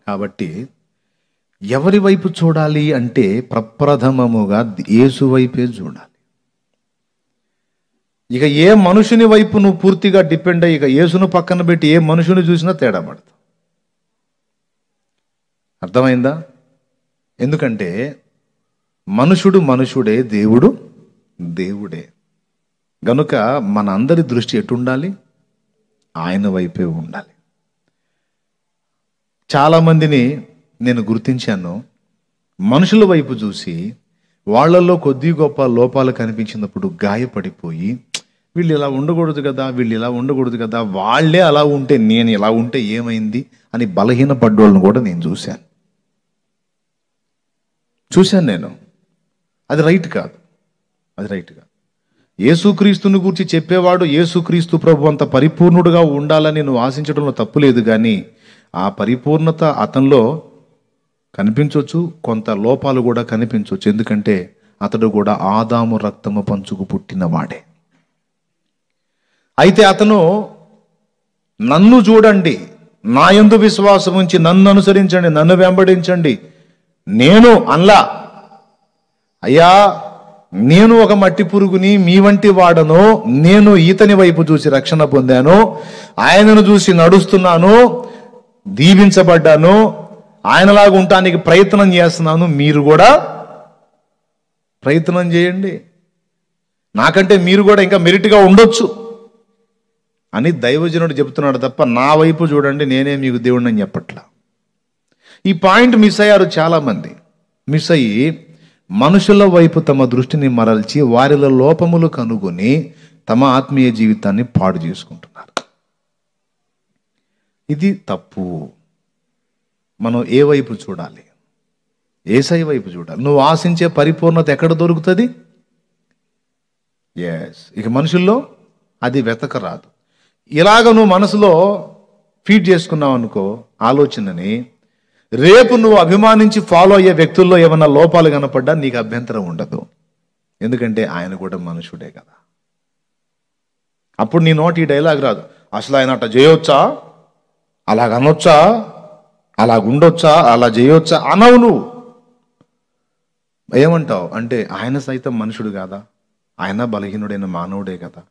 కాబట్టి ఎవరి వైపు చూడాలి అంటే ప్రప్రథమముగా యేసు వైపే చూడాలి. ఇక ఏ మనుషుని వైపు నువ్వు పూర్తిగా డిపెండ్ అయ్యి ఇక యేసును పక్కన పెట్టి ఏ మనుషుని చూసినా తేడా పడతావు. అర్థమైందా? ఎందుకంటే మనుషుడు మనుషుడే, దేవుడు దేవుడే. గనుక మన అందరి దృష్టి ఎటు ఉండాలి? ఆయన వైపే ఉండాలి. చాలామందిని నేను గుర్తించాను, మనుషుల వైపు చూసి వాళ్ళల్లో కొద్ది గొప్ప లోపాలు కనిపించినప్పుడు గాయపడిపోయి వీళ్ళు ఇలా ఉండకూడదు కదా, వీళ్ళు ఇలా ఉండకూడదు కదా, వాళ్ళే అలా ఉంటే నేను ఇలా ఉంటే ఏమైంది అని బలహీనపడ్డోళ్ళని కూడా నేను చూశాను నేను. అది రైట్ కాదు, అది రైట్ కాదు. యేసుక్రీస్తుని గురించి చెప్పేవాడు యేసుక్రీస్తు ప్రభు అంత పరిపూర్ణుడుగా ఉండాలని నువ్వు ఆశించడంలో తప్పు లేదు, కానీ ఆ పరిపూర్ణత అతనిలో కనిపించవచ్చు, కొంత లోపాలు కూడా కనిపించవచ్చు. ఎందుకంటే అతడు కూడా ఆదాము రక్తము పంచుకు పుట్టినవాడే. అయితే అతను నన్ను చూడండి, నా యందు విశ్వాసం ఉంచి నన్ను అనుసరించండి, నన్ను వెంబడించండి, నేను అన్లా, అయ్యా నేను ఒక మట్టి పురుగుని మీ వంటి వాడను, నేను ఈతని వైపు చూసి రక్షణ పొందాను, ఆయనను చూసి నడుస్తున్నాను, దీవించబడ్డాను, ఆయనలాగా ఉండటానికి ప్రయత్నం చేస్తున్నాను, మీరు కూడా ప్రయత్నం చేయండి, నాకంటే మీరు కూడా ఇంకా మెరిట్గా ఉండొచ్చు అని దైవజనుడు చెబుతున్నాడు తప్ప నా వైపు చూడండి నేనే మీకు దేవుడిని అని చెప్పట్లా. ఈ పాయింట్ మిస్ అయ్యారు చాలామంది. మిస్ అయ్యి మనుషుల వైపు తమ దృష్టిని మరల్చి వారిలో లోపములు కనుగొని తమ ఆత్మీయ జీవితాన్ని పాడు చేసుకుంటున్నారు. ఇది తప్పు. మనం ఏ వైపు చూడాలి? యేసయ్య వైపు చూడాలి. నువ్వు ఆశించే పరిపూర్ణత ఎక్కడ దొరుకుతుంది? ఇక మనుషుల్లో అది వెతకరాదు. ఇలాగ నువ్వు మనసులో ఫీడ్ చేసుకున్నావు అనుకో ఆలోచనని, రేపు నువ్వు అభిమానించి ఫాలో అయ్యే వ్యక్తుల్లో ఏమన్నా లోపాలు కనపడ్డా నీకు అభ్యంతరం ఉండదు. ఎందుకంటే ఆయన కూడా మనుషుడే కదా. అప్పుడు నీ నోటి ఈ డైలాగ్ రాదు, అసలు ఆయన అట్లా చేయొచ్చా, అలాగనొచ్చా, అలాగుండొచ్చా, అలా చేయొచ్చా అనవు. నువ్వు ఏమంటావు అంటే ఆయన సైతం మనుషుడు కాదా, ఆయన బలహీనుడైన మానవుడే కదా,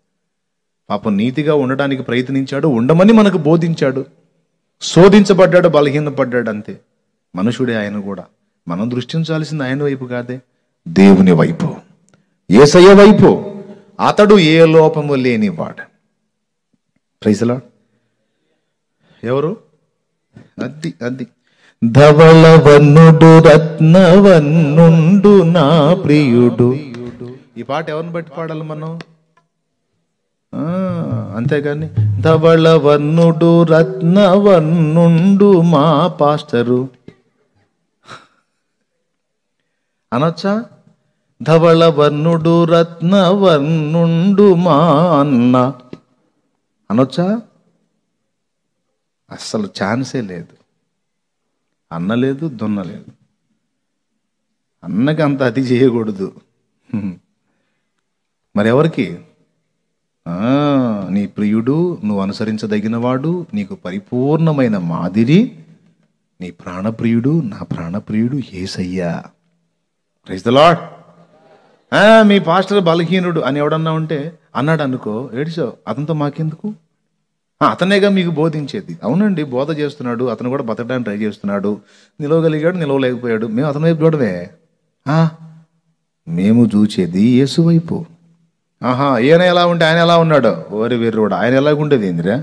పాపం నీతిగా ఉండడానికి ప్రయత్నించాడు, ఉండమని మనకు బోధించాడు, శోధించబడ్డాడు, బలహీనపడ్డాడు, అంతే. మనుషుడే ఆయన కూడా. మనం దృష్టించాల్సింది ఆయన వైపు కాదే, దేవుని వైపు, యేసయ్య వైపు. అతడు ఏ లోపము లేనివాడు. Praise the lord. ఎవరు? అది ధవళవన్నుడు రత్నవన్నుండు నా ప్రియుడు. ఈ పాట ఎవరిని బట్టి పాడాలి మనం? అంతేగాని ధవళవన్నుడు రత్నవన్నుండు మా పాస్టరు అనొచ్చా? ధవళవన్నుడు రత్నవన్నుండు మా అన్న అనొచ్చా? అస్సలు ఛాన్సే లేదు. అన్న లేదు, దున్న లేదు. అన్నకి అంత అతి చేయకూడదు. మరెవరికి? నీ ప్రియుడు, నువ్వు అనుసరించదగినవాడు, నీకు పరిపూర్ణమైన మాదిరి, నీ ప్రాణప్రియుడు, నా ప్రాణప్రియుడు యేసయ్యా. Praise the lord. మీ పాస్టర్ బలహీనుడు అని ఎవడన్నా ఉంటే అన్నాడు అనుకో, ఏడిచావు, అతనితో మాకెందుకు, అతనేగా మీకు బోధించేది. అవునండి, బోధ చేస్తున్నాడు, అతను కూడా బతకడానికి ట్రై చేస్తున్నాడు, నిలవగలిగాడు, నిలవలేకపోయాడు, మేము అతని వైపు చూడవే. మేము చూచేది యేసు వైపు. ఈయన ఎలా ఉంటే ఆయన ఎలా ఉన్నాడు, ఓరి వీరుడు, ఆయన ఎలాగుండేది ఏందిరా,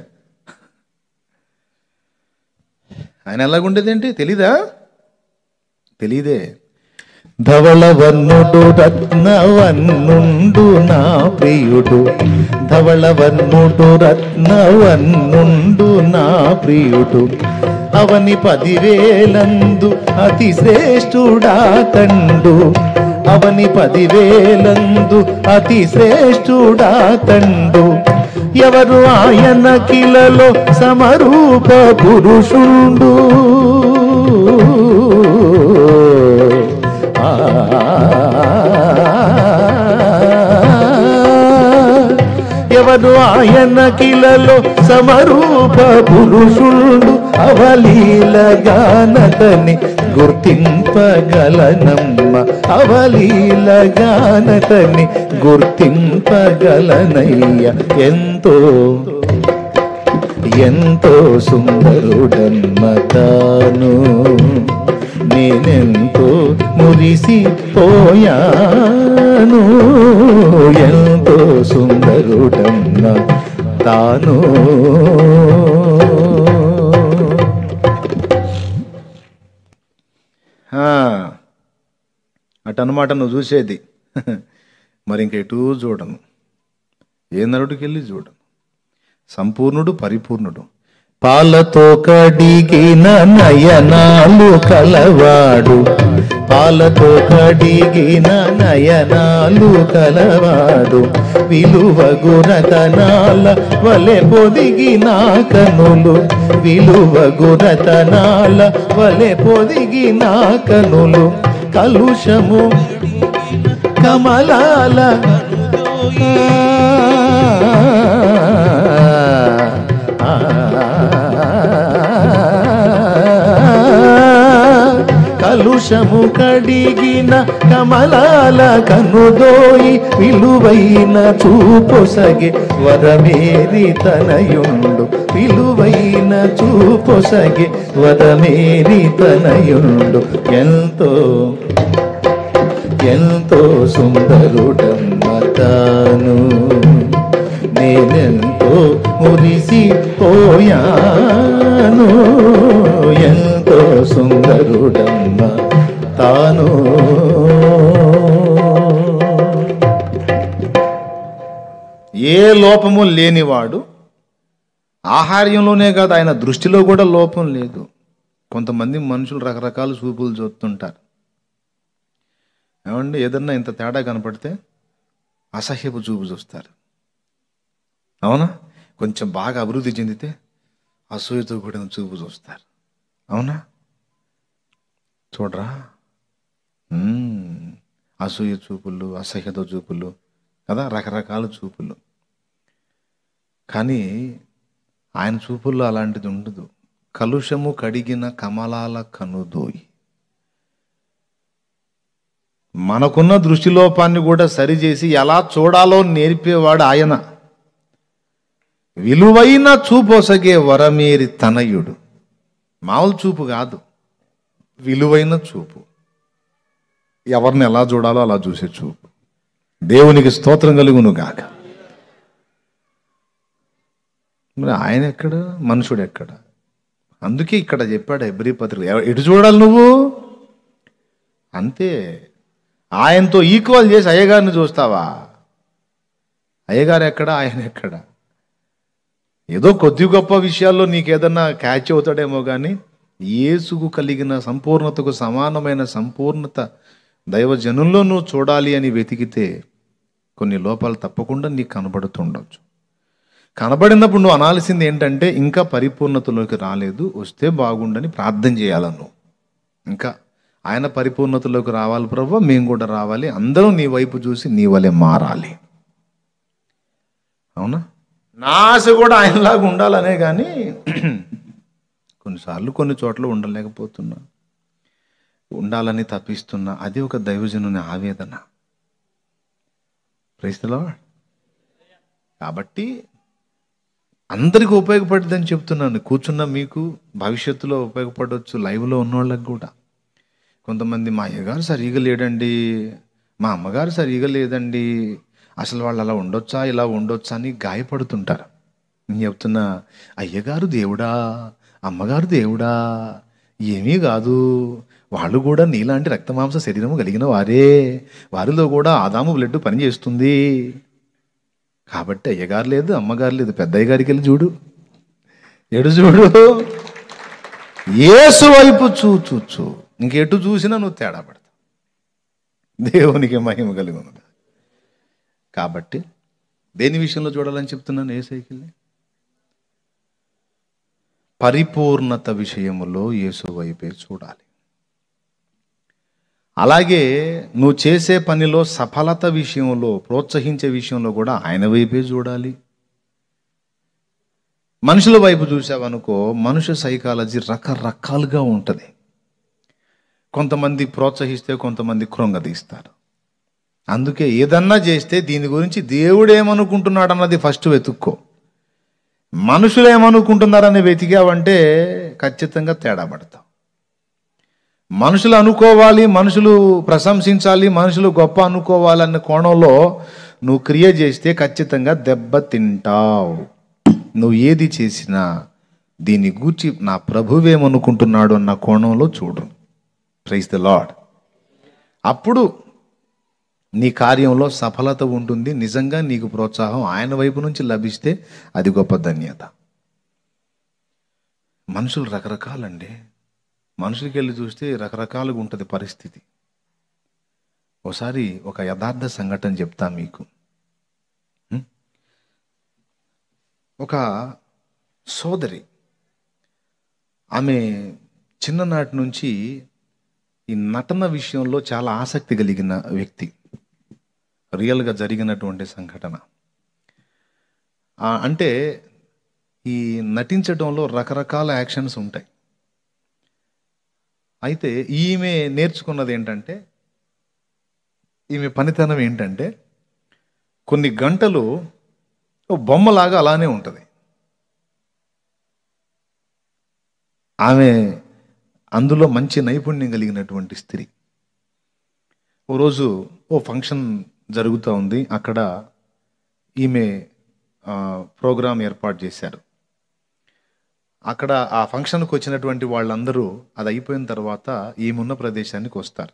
ఆయన ఎలాగుండేది ఏంటి తెలీదా? తెలీదే. ధవళవన్నుడు రత్నవన్నుండు నా ప్రియుడు. ధవళవన్నుడు రత్నవన్నుండు నా ప్రియుడు. అవని 10,000 అతి శ్రేష్ఠుడా తండు. అవని 10,000 అతి శ్రేష్ఠుడా తండు. ఎవరు ఆయన కిలలో సమరూప పురుషుండు. ఎవరు ఆయన కిలలో సమరూప పురుషుండు. అవలీలగానతని గుర్తింపగలనమ్మ. అవలీలగానతని గుర్తింపగలనయ్య. ఎంతో ఎంతో సుందరుడమ్మ తాను. నేనెంతో మురిసిపోయాను. ఎంతో సుందరుడమ్మ తాను. అటన్నమాట నువ్వు చూసేది. మరి ఇంకెటూ చూడను, ఏ నరుడికి వెళ్ళి చూడను. సంపూర్ణుడు, పరిపూర్ణుడు, పాలతో కడిగిన నయనాలు కలవాడు. పాలతో కడిగిన నయనాలు కలవాడు. విలువగు రతనాల వలె పొదిగిన కనులు. విలువగు రతనాల వలె పొదిగిన కనులు. కలుషము కమలాల కలుషము కడిగిన కమలాల కనుదోయి. విలువైన చూపొసగే వరమేరి తనయుండు. విలువైన చూపొసగే వరమేరి తనయుండు. ఎంతో ఎంతో సుందరుడమ్మ తాను. నేనెంతో మురిసిపోయాను. ఎంతో సుందరుడమ్మ తాను. ఏ లోపము లేనివాడు. ఆహార్యంలోనే కాదు, ఆయన దృష్టిలో కూడా లోపం లేదు. కొంతమంది మనుషులు రకరకాల చూపులు చూస్తుంటారు. ఏమండి, ఏదన్నా ఇంత తేడా కనపడితే అసహ్యపు చూపు చూస్తారు. అవునా? కొంచెం బాగా అభివృద్ధి చెందితే అసూయతో కూడిన చూపు చూస్తారు. అవునా? చూడరా? అసూయ చూపులు, అసహ్యత చూపులు కదా, రకరకాల చూపులు. కానీ ఆయన చూపుల్లో అలాంటిది ఉండదు. కలుషము కడిగిన కమలాల కనుదోయి. మనకున్న దృష్టిలోపాన్ని కూడా సరిచేసి ఎలా చూడాలో నేర్పేవాడు ఆయన. విలువైన చూపొసగే వరమేరి తనయుడు. మామూలు చూపు కాదు, విలువైన చూపు. ఎవరిని ఎలా చూడాలో అలా చూసే చూపు. దేవునికి స్తోత్రం కలుగును గాక. మరి ఆయన ఎక్కడ, మనుషుడు ఎక్కడ? అందుకే ఇక్కడ చెప్పాడు హెబ్రీ పత్రిక, ఎటు చూడాలి నువ్వు? అంతే. ఆయనతో ఈక్వల్ చేసి అయ్యగారిని చూస్తావా? అయ్యగారు ఎక్కడ, ఆయన ఎక్కడ? ఏదో కొద్ది గొప్ప విషయాల్లో నీకేదన్నా క్యాచ్ అవుతాడేమో కానీ యేసుకు కలిగిన సంపూర్ణతకు సమానమైన సంపూర్ణత దైవజనుల్లో నువ్వు చూడాలి అని వెతికితే కొన్ని లోపాలు తప్పకుండా నీకు కనబడుతుండొచ్చు. కనబడినప్పుడు నువ్వు అనాల్సింది ఏంటంటే, ఇంకా పరిపూర్ణతలోకి రాలేదు, వస్తే బాగుండని ప్రార్థన చేయాలను నువ్వు. ఇంకా ఆయన పరిపూర్ణతలోకి రావాలి ప్రభువా, మేము కూడా రావాలి, అందరూ నీ వైపు చూసి నీ వలె మారాలి. అవునా? నా ఆశ కూడా ఆయనలాగా ఉండాలనే కానీ కొన్నిసార్లు కొన్ని చోట్ల ఉండలేకపోతున్నా, ఉండాలని తప్పిస్తున్నా. అది ఒక దైవజనుని ఆవేదన. Praise the lord. కాబట్టి అందరికీ ఉపయోగపడుతుందని చెప్తున్నాను. కూర్చున్న మీకు భవిష్యత్తులో ఉపయోగపడవచ్చు, లైవ్లో ఉన్న వాళ్ళకి కూడా. కొంతమంది మా అయ్యగారు సరిగా లేడండి, మా అమ్మగారు సరిగా లేదండి, అసలు వాళ్ళు అలా ఉండొచ్చా, ఇలా ఉండొచ్చా అని గాయపడుతుంటారు. నేను చెప్తున్నా, అయ్యగారు దేవుడా, అమ్మగారు దేవుడా, ఏమీ కాదు, వాళ్ళు కూడా నీలాంటి రక్తమాంస శరీరము కలిగిన వారే, వారిలో కూడా ఆదాము బ్లడ్ పనిచేస్తుంది. కాబట్టి అయ్యగారు లేదు, అమ్మగారు లేదు, పెద్ద అయ్యగారికి వెళ్ళి చూడు, ఎడు చూడు, యేసు వైపు చూచు, ఇంకెటు చూసినా నువ్వు తేడా పడతావు. దేవునికి మహిమ కలుగును. కాబట్టి దేని విషయంలో చూడాలని చెప్తున్నాను? యేసయ్యకి పరిపూర్ణత విషయములో యేసు వైపే చూడాలి. అలాగే నువ్వు చేసే పనిలో సఫలత విషయంలో, ప్రోత్సహించే విషయంలో కూడా ఆయన వైపే చూడాలి. మనుషుల వైపు చూసావనుకో, మనుషు సైకాలజీ రకరకాలుగా ఉంటుంది. కొంతమంది ప్రోత్సహిస్తే కొంతమంది కృంగదీస్తారు. అందుకే ఏదన్నా చేస్తే దీని గురించి దేవుడు ఏమనుకుంటున్నాడు అన్నది ఫస్ట్ వెతుక్కో. మనుషులు ఏమనుకుంటున్నారని వెతికావంటే ఖచ్చితంగా తేడా పడతావు. మనుషులు అనుకోవాలి, మనుషులు ప్రశంసించాలి, మనుషులు గొప్ప అనుకోవాలన్న కోణంలో నువ్వు క్రియ చేస్తే ఖచ్చితంగా దెబ్బ తింటావు. నువ్వు ఏది చేసినా దీన్ని గూర్చి నా ప్రభువేమనుకుంటున్నాడు అన్న కోణంలో చూడు. Praise the lord. అప్పుడు నీ కార్యంలో సఫలత ఉంటుంది. నిజంగా నీకు ప్రోత్సాహం ఆయన వైపు నుంచి లభిస్తే అది గొప్ప ధన్యత. మనుషులు రకరకాలండి. మనుషులకి వెళ్ళి చూస్తే రకరకాలుగా ఉంటుంది పరిస్థితి. ఒకసారి ఒక యథార్థ సంఘటన చెప్తా మీకు. ఒక సోదరి, ఆమె చిన్ననాటి నుంచి ఈ నటన విషయంలో చాలా ఆసక్తి కలిగిన వ్యక్తి. రియల్గా జరిగినటువంటి సంఘటన. అంటే ఈ నటించడంలో రకరకాల యాక్షన్స్ ఉంటాయి. అయితే ఈమె నేర్చుకున్నది ఏంటంటే, ఈమె పనితనం ఏంటంటే, కొన్ని గంటలు బొమ్మలాగా అలానే ఉంటుంది. ఆమె అందులో మంచి నైపుణ్యం కలిగినటువంటి స్త్రీ. ఓ రోజు ఓ ఫంక్షన్ జరుగుతూ ఉంది. అక్కడ ఈమె ప్రోగ్రాం ఏర్పాటు చేశారు. అక్కడ ఆ ఫంక్షన్కి వచ్చినటువంటి వాళ్ళందరూ అది అయిపోయిన తర్వాత ఈమె ఉన్న ప్రదేశానికి వస్తారు.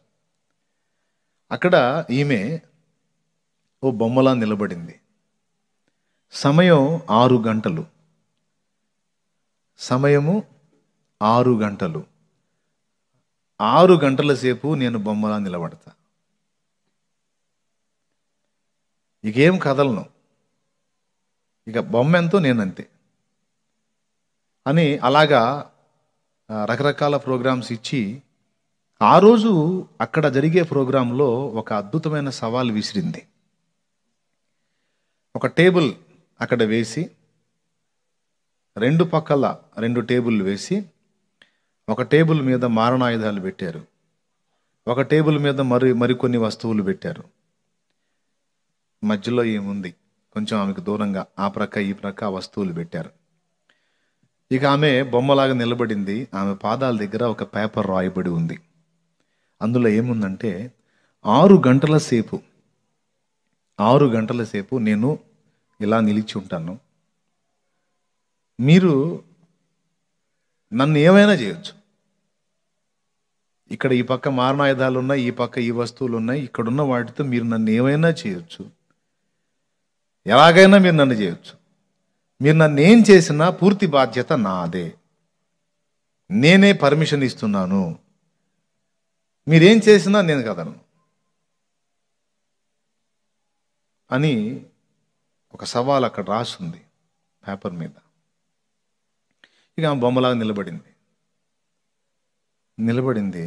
అక్కడ ఈమె ఓ బొమ్మలా నిలబడింది. సమయం 6 గంటలు. సమయము 6 గంటలు. 6 గంటల సేపు నేను బొమ్మలా నిలబడతా. ఇకేం కదలను. ఇక బొమ్మ ఎంతో నేనంతే అని అలాగా రకరకాల ప్రోగ్రామ్స్ ఇచ్చి ఆ రోజు అక్కడ జరిగే ప్రోగ్రాంలో ఒక అద్భుతమైన సవాల్ విసిరింది. ఒక టేబుల్ అక్కడ వేసి, రెండు పక్కల 2 టేబుల్ వేసి, ఒక టేబుల్ మీద మారణాయుధాలు పెట్టారు, ఒక టేబుల్ మీద మరికొన్ని వస్తువులు పెట్టారు. మధ్యలో ఏముంది, కొంచెం ఆమెకు దూరంగా ఆ ప్రక్క ఈ ప్రక్క వస్తువులు పెట్టారు. ఇక ఆమె బొమ్మలాగా నిలబడింది. ఆమె పాదాల దగ్గర ఒక పేపర్ రాయబడి ఉంది. అందులో ఏముందంటే 6 గంటల సేపు నేను ఇలా నిలిచి ఉంటాను, మీరు నన్ను ఏమైనా చేయొచ్చు. ఇక్కడ ఈ పక్క మారణాయుధాలు ఉన్నాయి, ఈ పక్క ఈ వస్తువులు ఉన్నాయి, ఇక్కడున్న వాటితో మీరు నన్ను ఏమైనా చేయొచ్చు, ఎలాగైనా మీరు నన్ను చేయొచ్చు. మీరు నన్ను ఏం చేసినా పూర్తి బాధ్యత నాదే, నేనే పర్మిషన్ ఇస్తున్నాను, మీరేం చేసినా నేను కదను అని ఒక సవాల్ అక్కడ రాసుంది పేపర్ మీద. ఇక ఆమె బొమ్మలాగా నిలబడింది.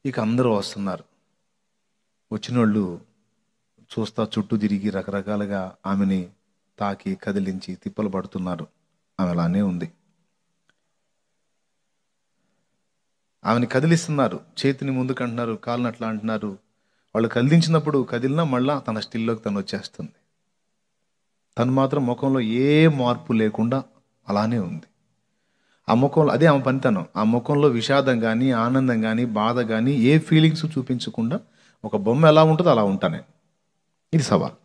ఇక అందరూ వస్తున్నారు. వచ్చిన వాళ్ళు చూస్తా చుట్టూ తిరిగి రకరకాలుగా ఆమెని తాకి కదిలించి తిప్పలు పడుతున్నారు. ఆమె అలానే ఉంది. ఆమెని కదిలిస్తున్నారు, చేతిని ముందుకు అంటున్నారు, కాళ్ళని అట్లా అంటున్నారు. వాళ్ళు కదిలించినప్పుడు కదిలినా మళ్ళా తన స్టిల్లోకి తను వచ్చేస్తుంది. తను మాత్రం ముఖంలో ఏ మార్పు లేకుండా అలానే ఉంది. ఆ ముఖంలో అదే ఆమె పనితనం. ఆ ముఖంలో విషాదం కానీ, ఆనందం కానీ, బాధ కానీ ఏ ఫీలింగ్స్ చూపించకుండా ఒక బొమ్మ ఎలా ఉంటుందో అలా ఉంటానే. ఇది సవాల్.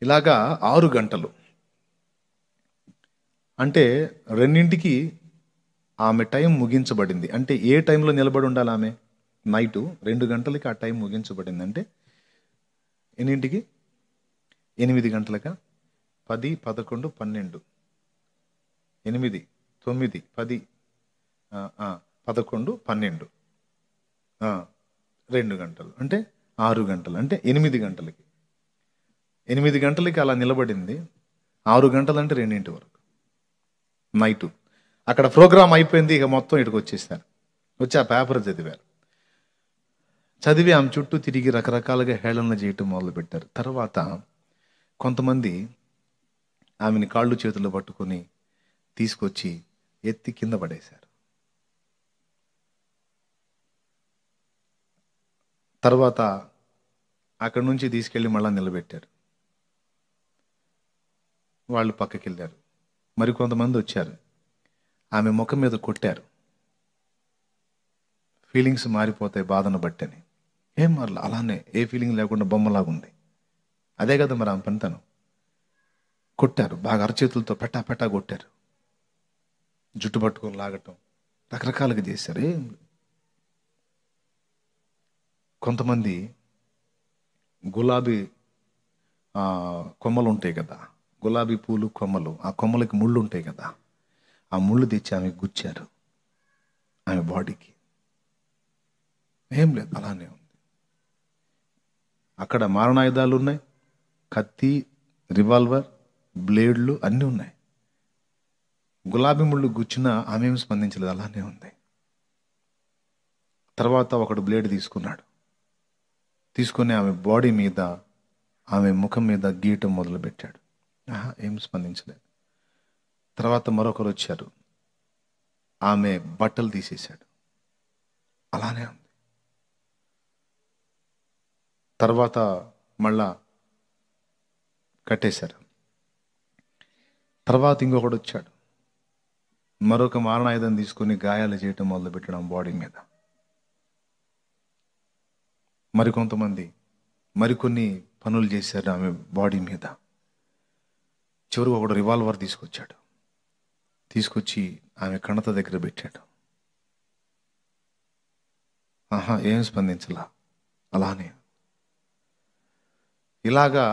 ఇలాగా 6 గంటలు అంటే 2ంటికి ఆమె టైం ముగించబడింది. అంటే ఏ టైంలో నిలబడి ఉండాలి ఆమె? నైటు 2 గంటలకి ఆ టైం ముగించబడింది. అంటే ఎన్నింటికి? 8 గంటలక? 10, 11, 12, 8, 9, 10, 11, 12, 2 గంటలు అంటే 6 గంటలు అంటే 8 గంటలకి. 8 గంటలకి అలా నిలబడింది. 6 గంటలు అంటే 2 వరకు నైటు. అక్కడ ప్రోగ్రాం అయిపోయింది. ఇక మొత్తం ఇక్కడికి వచ్చేసారు. వచ్చి ఆ పేపర్ చదివి ఆమె చుట్టూ తిరిగి రకరకాలుగా హేళన చేయటం మొదలుపెట్టారు. తర్వాత కొంతమంది ఆమెని కాళ్ళు చేతులు పట్టుకొని తీసుకొచ్చి ఎత్తి కింద పడేశారు. తర్వాత అక్కడి నుంచి తీసుకెళ్ళి మళ్ళా నిలబెట్టారు. వాళ్ళు పక్కకి వెళ్ళారు. మరికొంతమంది వచ్చారు, ఆమె ముఖం మీద కొట్టారు. ఫీలింగ్స్ మారిపోతాయి బాధను బట్టని. ఏం మరలా అలానే ఏ ఫీలింగ్ లేకుండా బొమ్మలాగుంది. అదే కదా మరి ఆమె పనితనం. కొట్టారు, బాగా అరచేతులతో పెట్టా కొట్టారు, జుట్టు పట్టుకొని లాగటం, రకరకాలుగా చేశారు. కొంతమంది గులాబీ కొమ్మలు ఉంటాయి కదా, గులాబీ పూలు కొమ్మలు, ఆ కొమ్మలకి ముళ్ళు ఉంటాయి కదా, ఆ ముళ్ళు తెచ్చి ఆమె గుచ్చారు ఆమె బాడీకి. ఏం లేదు, అలానే ఉంది. అక్కడ మారణాయుధాలు ఉన్నాయి, కత్తి, రివాల్వర్, బ్లేడ్లు అన్నీ ఉన్నాయి. గులాబీ ముళ్ళు గుచ్చినా ఆమె ఏమి స్పందించలేదు, అలానే ఉంది. తర్వాత ఒకడు బ్లేడ్ తీసుకొని ఆమె బాడీ మీద, ఆమె ముఖం మీద గీయటం మొదలుపెట్టాడు. ఏం స్పందించలేదు. తర్వాత మరొకరు వచ్చారు, ఆమె బట్టలు తీసేశాడు, అలానే ఉంది. తర్వాత మళ్ళా కట్టేశారు. తర్వాత ఇంకొకడు వచ్చాడు, మరొక మారణాయుధం తీసుకొని గాయాలు చేయటం మొదలుపెట్టడం బాడీ మీద. మరికొంతమంది మరికొన్ని పనులు చేశారు ఆమె బాడీ మీద. చివరికి ఒకడు రివాల్వర్ తీసుకొచ్చి ఆమె కణత దగ్గర పెట్టాడు. ఏం స్పందించలా, అలానే. ఇలాగా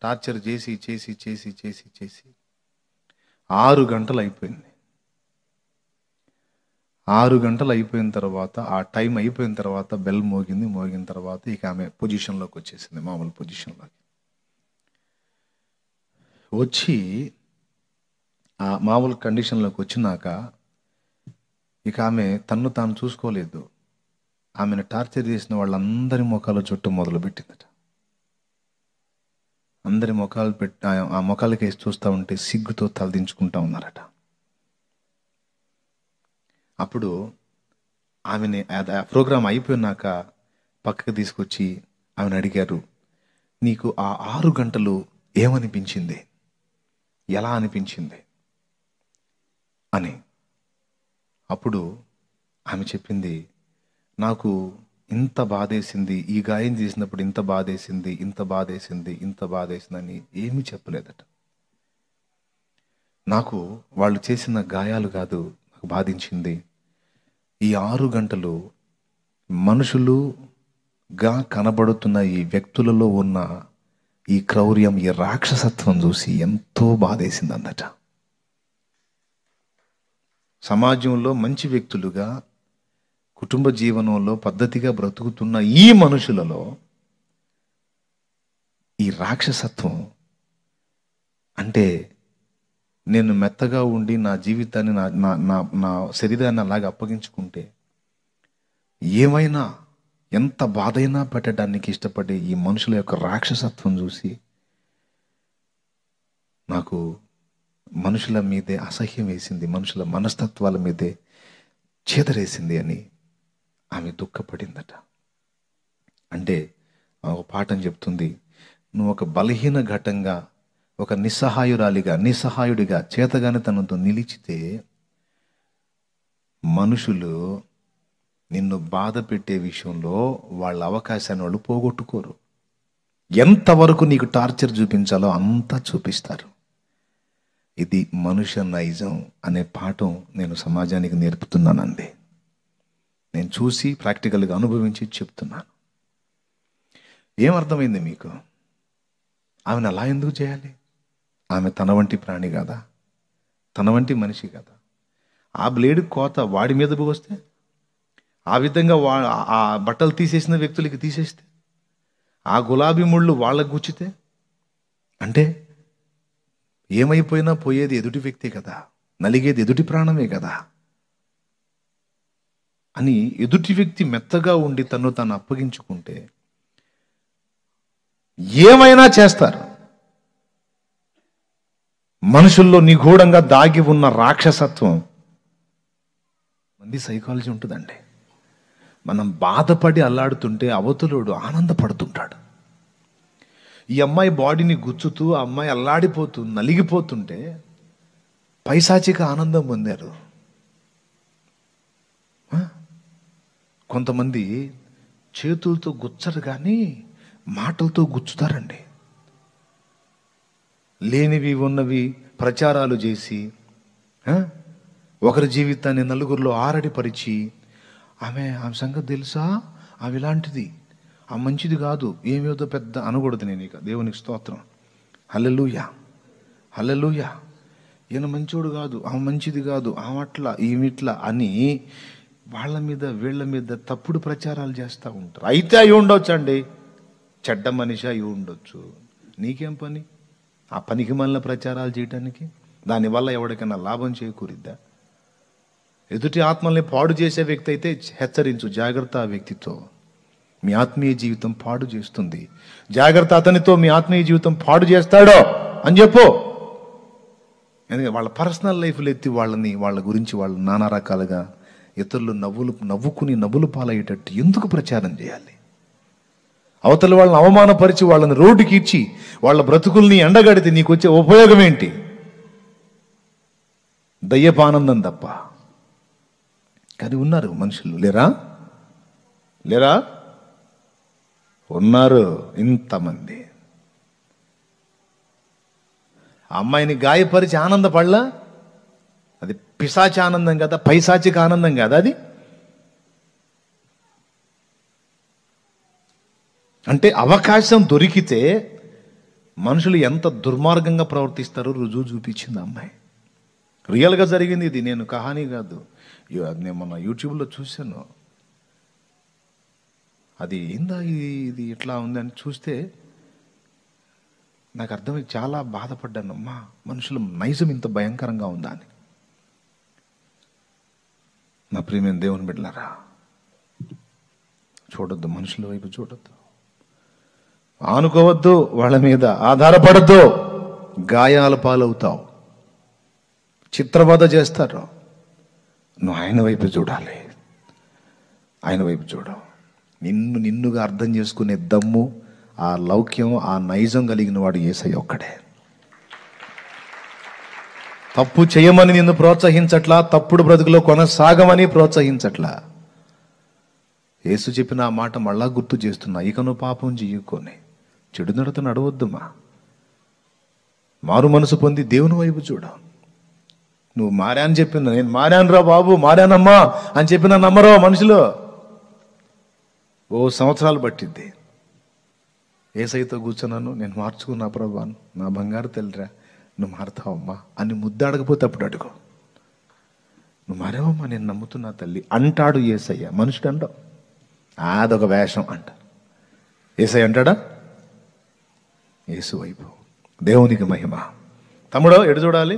టార్చర్ చేసి 6 గంటలు అయిపోయింది. 6 గంటలు అయిపోయిన తర్వాత, ఆ టైం అయిపోయిన తర్వాత బెల్ మోగిన తర్వాత ఇక ఆమె పొజిషన్లోకి వచ్చేసింది, మామూలు పొజిషన్లోకి. వచ్చి ఆ మామూలు కండిషన్లోకి వచ్చినాక ఇక ఆమె తన్ను తాను చూసుకోలేదు. ఆమెను టార్చర్ చేసిన వాళ్ళందరి ముఖాలు చుట్టూ మొదలుపెట్టిందట. అందరి ముఖాలు పెట్టి ఆ ముఖాలకి వేసి చూస్తూ ఉంటే సిగ్గుతో తలదించుకుంటా ఉన్నారట. అప్పుడు ఆమెని ఆ ప్రోగ్రాం అయిపోయినాక పక్కకు తీసుకొచ్చి ఆమెను అడిగారు, నీకు ఆ 6 గంటలు ఏమనిపించింది, ఎలా అనిపించింది అని. అప్పుడు ఆమె చెప్పింది, నాకు ఇంత బాధేసింది, ఈ గాయం చేసినప్పుడు ఇంత బాధేసింది, ఇంత బాధేసింది, ఇంత బాధేసిందని ఏమీ చెప్పలేదట. నాకు వాళ్ళు చేసిన గాయాలు కాదు నాకు బాధించింది, ఈ 6 గంటలు మనుషులుగా కనబడుతున్న ఈ వ్యక్తులలో ఉన్న ఈ క్రౌర్యం, ఈ రాక్షసత్వం చూసి ఎంతో బాధేసింది అందట. సమాజంలో మంచి వ్యక్తులుగా కుటుంబ జీవనంలో పద్ధతిగా బ్రతుకుతున్న ఈ మనుషులలో ఈ రాక్షసత్వం అంటే, నేను మెత్తగా ఉండి నా జీవితాన్ని నా శరీరాన్ని అలాగే అప్పగించుకుంటే ఏమైనా ఎంత బాధైనా పెట్టడానికి ఇష్టపడే ఈ మనుషుల యొక్క రాక్షసత్వం చూసి నాకు మనుషుల మీదే అసహ్యం వేసింది, మనుషుల మనస్తత్వాల మీదే చేదరేసింది అని ఆమె దుఃఖపడిందట. అంటే ఒక పాఠం చెప్తుంది, నువ్వు ఒక బలహీన ఘటంగా, ఒక నిస్సహాయుడిగా చేతగానే తనతో నిలిచితే మనుషులు నిన్ను బాధ పెట్టే విషయంలో వాళ్ళ అవకాశాన్ని వాళ్ళు పోగొట్టుకోరు. ఎంతవరకు నీకు టార్చర్ చూపించాలో అంతా చూపిస్తారు. ఇది మనుష్య నైజం అనే పాఠం నేను సమాజానికి నేర్పుతున్నానండి. నేను చూసి ప్రాక్టికల్గా అనుభవించి చెప్తున్నాను. ఏమర్థమైంది మీకు? ఆమెను అలా ఎందుకు చేయాలి? ఆమె తన వంటి ప్రాణి కాదా? తన వంటి మనిషి కదా? ఆ బ్లేడ్ కోత వాడి మీదకు వస్తే, ఆ విధంగా ఆ బట్టలు తీసేసిన వ్యక్తులకి తీసేస్తే, ఆ గులాబీ ముళ్ళు వాళ్ళకు గుచ్చితే, అంటే ఏమైపోయినా పోయేది ఎదుటి వ్యక్తే కదా, నలిగేది ఎదుటి ప్రాణమే కదా అని ఎదుటి వ్యక్తి మెత్తగా ఉండి తను తాను అప్పగించుకుంటే ఏమైనా చేస్తారు. మనుషుల్లో నిగూఢంగా దాగి ఉన్న రాక్షసత్వం మంది సైకాలజీ ఉంటుందండి. మనం బాధపడి అల్లాడుతుంటే అవతలుడు ఆనందపడుతుంటాడు. ఈ అమ్మాయి బాడీని గుచ్చుతూ ఆ అమ్మాయి అల్లాడిపోతూ నలిగిపోతుంటే పైశాచిక ఆనందం పొందారు. కొంతమంది చేతులతో గుచ్చరు కానీ మాటలతో గుచ్చుతారండి. లేనివి ఉన్నవి ప్రచారాలు చేసి ఒకరి జీవితాన్ని నలుగురిలో ఆరడిపరిచి, ఆమె సంగతి తెలుసా, ఆమె ఇలాంటిది, ఆ మంచిది కాదు, ఏమేదో పెద్ద అనకూడదు. నేను ఇక దేవునికి స్తోత్రం, హల్లెలూయా హల్లెలూయా, ఈయన మంచోడు కాదు, ఆమె మంచిది కాదు, ఆమెట్లా ఈమెట్లా అని వాళ్ళ మీద వీళ్ళ మీద తప్పుడు ప్రచారాలు చేస్తూ ఉంటారు. అయితే అయి ఉండొచ్చు అండి, చెడ్డ మనిషి అయి ఉండొచ్చు, నీకేం పని ఆ పనికి మళ్ళీ ప్రచారాలు చేయటానికి? దానివల్ల ఎవరికైనా లాభం చేకూరిద్దా? ఎదుటి ఆత్మల్ని పాడు చేసే వ్యక్తి అయితే హెచ్చరించు, జాగ్రత్త, ఆ వ్యక్తితో మీ ఆత్మీయ జీవితం పాడు చేస్తుంది, జాగ్రత్త, అతనితో మీ ఆత్మీయ జీవితం పాడు చేస్తాడో అని చెప్పు. ఎందుకంటే వాళ్ళ పర్సనల్ లైఫ్లో ఎత్తి వాళ్ళ గురించి వాళ్ళు నానా రకాలుగా ఇతరులు నవ్వుకుని నవ్వులు పాలయ్యేటట్టు ఎందుకు ప్రచారం చేయాలి? అవతల వాళ్ళని అవమానపరిచి వాళ్ళని రోడ్డుకి ఇచ్చి వాళ్ళ బ్రతుకుల్ని ఎండగడితే నీకు వచ్చే ఉపయోగం ఏంటి? దయ్యపానందం తప్ప. కానీ ఉన్నారు మనుషులు, లేరా ఉన్నారు ఇంతమంది. అమ్మాయిని గాయపరిచి ఆనందపడలా? అది పిశాచి ఆనందం కదా, పైశాచిక ఆనందం కదా అది. అంటే అవకాశం దొరికితే మనుషులు ఎంత దుర్మార్గంగా ప్రవర్తిస్తారో రుజువు చూపించింది అమ్మాయి. రియల్గా జరిగింది ఇది, నేను కహానీ కాదు. నేను మొన్న యూట్యూబ్లో చూశాను. అది ఏందా ఇది ఇట్లా ఉందని చూస్తే నాకు అర్థమై చాలా బాధపడ్డాను. అమ్మా, మనుషుల నైజం ఇంత భయంకరంగా ఉందా అని. నా ప్రియమైన దేవుని బిడ్డలారా, చూడొద్దు, మనుషుల వైపు చూడొద్దు, ఆనుకోవద్దు, వాళ్ళ మీద ఆధారపడద్దు. గాయాల పాలవుతావు, చిత్రవద చేస్తారు. నువ్వు ఆయన వైపు చూడాలి, ఆయన వైపు చూడు. నిన్నుగా అర్థం చేసుకునే దమ్ము, ఆ లౌక్యం, ఆ నైజం కలిగిన వాడు యేసయ్య ఒక్కడే. తప్పు చేయమని నిన్ను ప్రోత్సహించట్లా, తప్పుడు బ్రతుకులో కొనసాగమని ప్రోత్సహించట్లా. యేసు చెప్పిన ఆ మాట మళ్ళా గుర్తు చేస్తున్నా. ఇక నువ్వు పాపం చెయ్యుకొని చెడు నడత నడవద్దుమా. మారు మనసు పొంది దేవుని వైపు చూడ. నువ్వు మారా అని చెప్పిన, నేను మారాను రా బాబు, మారానమ్మా అని చెప్పిన నమ్మరో మనుషులు. ఓ సంవత్సరాలు పట్టిద్ది. యేసయ్యతో కూర్చున్నాను, నేను మార్చుకున్నా ప్రభాను, నా బంగారు తల్లిరా, నువ్వు మారుతావమ్మా అని ముద్దాడకపోతే అప్పుడు అడుగు. నువ్వు మారావమ్మా, నేను నమ్ముతున్నా తల్లి అంటాడు యేసయ్య. మనుషుడు అంటావు అదొక వేషం అంట. యేసయ్య అంటాడా? యేసు వైపు. దేవునికి మహిమ. తమ్ముడో ఎటు చూడాలి?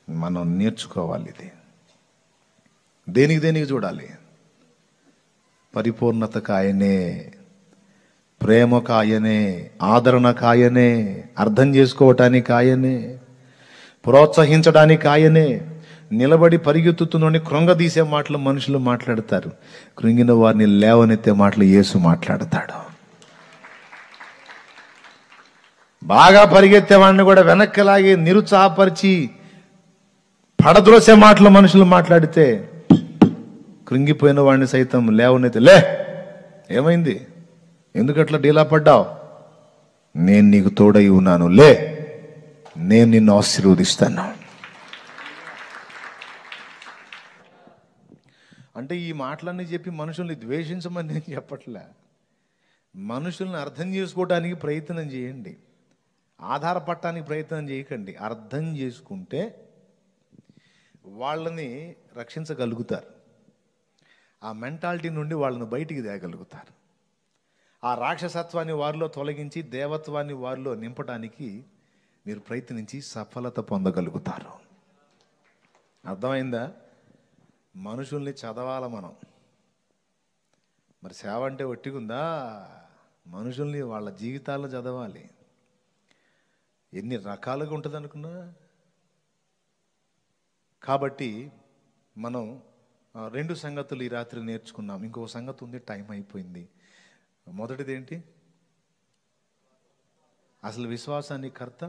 మనం నేర్చుకోవాలి ఇది. దేనికి చూడాలి? పరిపూర్ణతకు ఆయనే, ప్రేమకు ఆయనే, ఆదరణకు ఆయనే, అర్థం చేసుకోవటానికి ఆయనే, ప్రోత్సహించడానికి ఆయనే. నిలబడి పరిగెత్తుతున్నోని కృంగదీసే మాటలు మనుషులు మాట్లాడతారు, కృంగిన వారిని లేవనెత్తే మాటలు యేసు మాట్లాడతాడు. బాగా పరిగెత్తేవాడిని కూడా వెనక్కి లాగి నిరుత్సాహపరిచి పడద్రోసే మాటలు మనుషులు మాట్లాడితే, కృంగిపోయిన వాడిని సైతం లేవనెత్తే, లే ఏమైంది, ఎందుకట్లా డీలా పడ్డావు, నేను నీకు తోడై ఉన్నాను, లే నేను నిన్ను ఆశీర్వదిస్తాను. అంటే ఈ మాటలన్నీ చెప్పి మనుషుల్ని ద్వేషించమని నేను చెప్పట్లే. మనుషుల్ని అర్థం చేసుకోవడానికి ప్రయత్నం చేయండి, ఆధారపడటానికి ప్రయత్నం చేయకండి. అర్థం చేసుకుంటే వాళ్ళని రక్షించగలుగుతారు, ఆ మెంటాలిటీ నుండి వాళ్ళని బయటికి తేగలుగుతారు. ఆ రాక్షసత్వాన్ని వారిలో తొలగించి దేవత్వాన్ని వారిలో నింపడానికి మీరు ప్రయత్నించి సఫలత పొందగలుగుతారు. అర్థమైందా? మనుషుల్ని చదవాల మనం. మరి సేవ అంటే ఒట్టిగుందా? మనుషుల్ని వాళ్ళ జీవితాల్లో చదవాలి. ఎన్ని రకాలుగా ఉంటుంది అనుకున్నా. కాబట్టి మనం 2 సంగతులు ఈ రాత్రి నేర్చుకున్నాం. ఇంకో సంగతి ఉంది, టైం అయిపోయింది. మొదటిది ఏంటి? అసలు విశ్వాసానికి కర్త,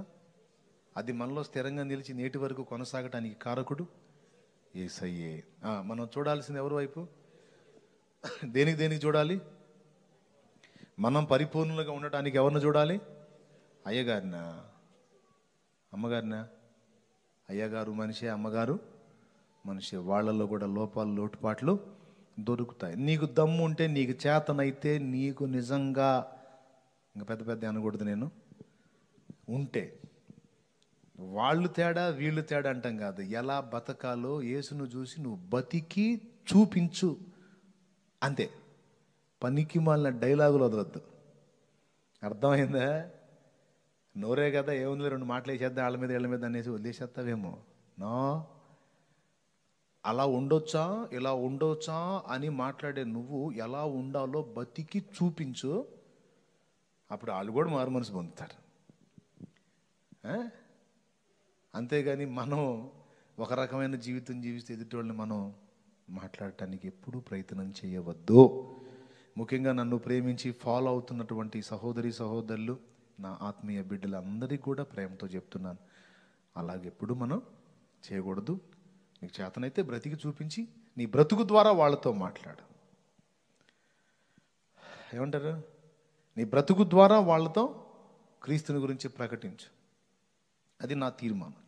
అది మనలో స్థిరంగా నిలిచి నేటి వరకు కొనసాగటానికి కారకుడు యేసయ్యే. మనం చూడాల్సింది ఎవరి వైపు? దేనికి చూడాలి? మనం పరిపూర్ణులుగా ఉండటానికి ఎవరిని చూడాలి? అయ్యగారినా, అమ్మగారినా? అయ్యగారు మనిషి, అమ్మగారు మనిషి. వాళ్ళల్లో కూడా లోపాలు, లోటుపాట్లు దొరుకుతాయి. నీకు దమ్ము ఉంటే, నీకు చేతనైతే, నీకు నిజంగా, ఇంకా పెద్ద అనకూడదు నేను, ఉంటే, వాళ్ళు తేడా వీళ్ళు తేడా అంటాం కాదు, ఎలా బతకాలో యేసును చూసి నువ్వు బతికి చూపించు అంతే. పనికి మాలిన డైలాగులు వదలొద్దు. అర్థమైందా? నోరే కదా, ఏముంది 2 మాటలు వేసేద్దాం వాళ్ళ మీద వీళ్ళ మీద అనేసి వదిలేసేస్తావేమో. నో, అలా ఉండొచ్చా, ఇలా ఉండొచ్చా అని మాట్లాడే నువ్వు ఎలా ఉండాలో బతికి చూపించు. అప్పుడు వాళ్ళు కూడా మారు మనసు పొందుతారు. అంతేగాని మనం ఒక రకమైన జీవితం జీవిస్తే ఎదుటివాళ్ళని మనం మాట్లాడటానికి ఎప్పుడూ ప్రయత్నం చేయవద్దు. ముఖ్యంగా నన్ను ప్రేమించి ఫాలో అవుతున్నటువంటి సహోదరి సహోదరులు, నా ఆత్మీయ బిడ్డలందరికీ కూడా ప్రేమతో చెప్తున్నాను, అలాగెప్పుడు మనం చేయకూడదు. నీకు చేతనైతే బ్రతికి చూపించి నీ బ్రతుకు ద్వారా వాళ్ళతో మాట్లాడు. ఏమంటారు? నీ బ్రతుకు ద్వారా వాళ్ళతో క్రీస్తుని గురించి ప్రకటించు. అది నా తీర్మానం.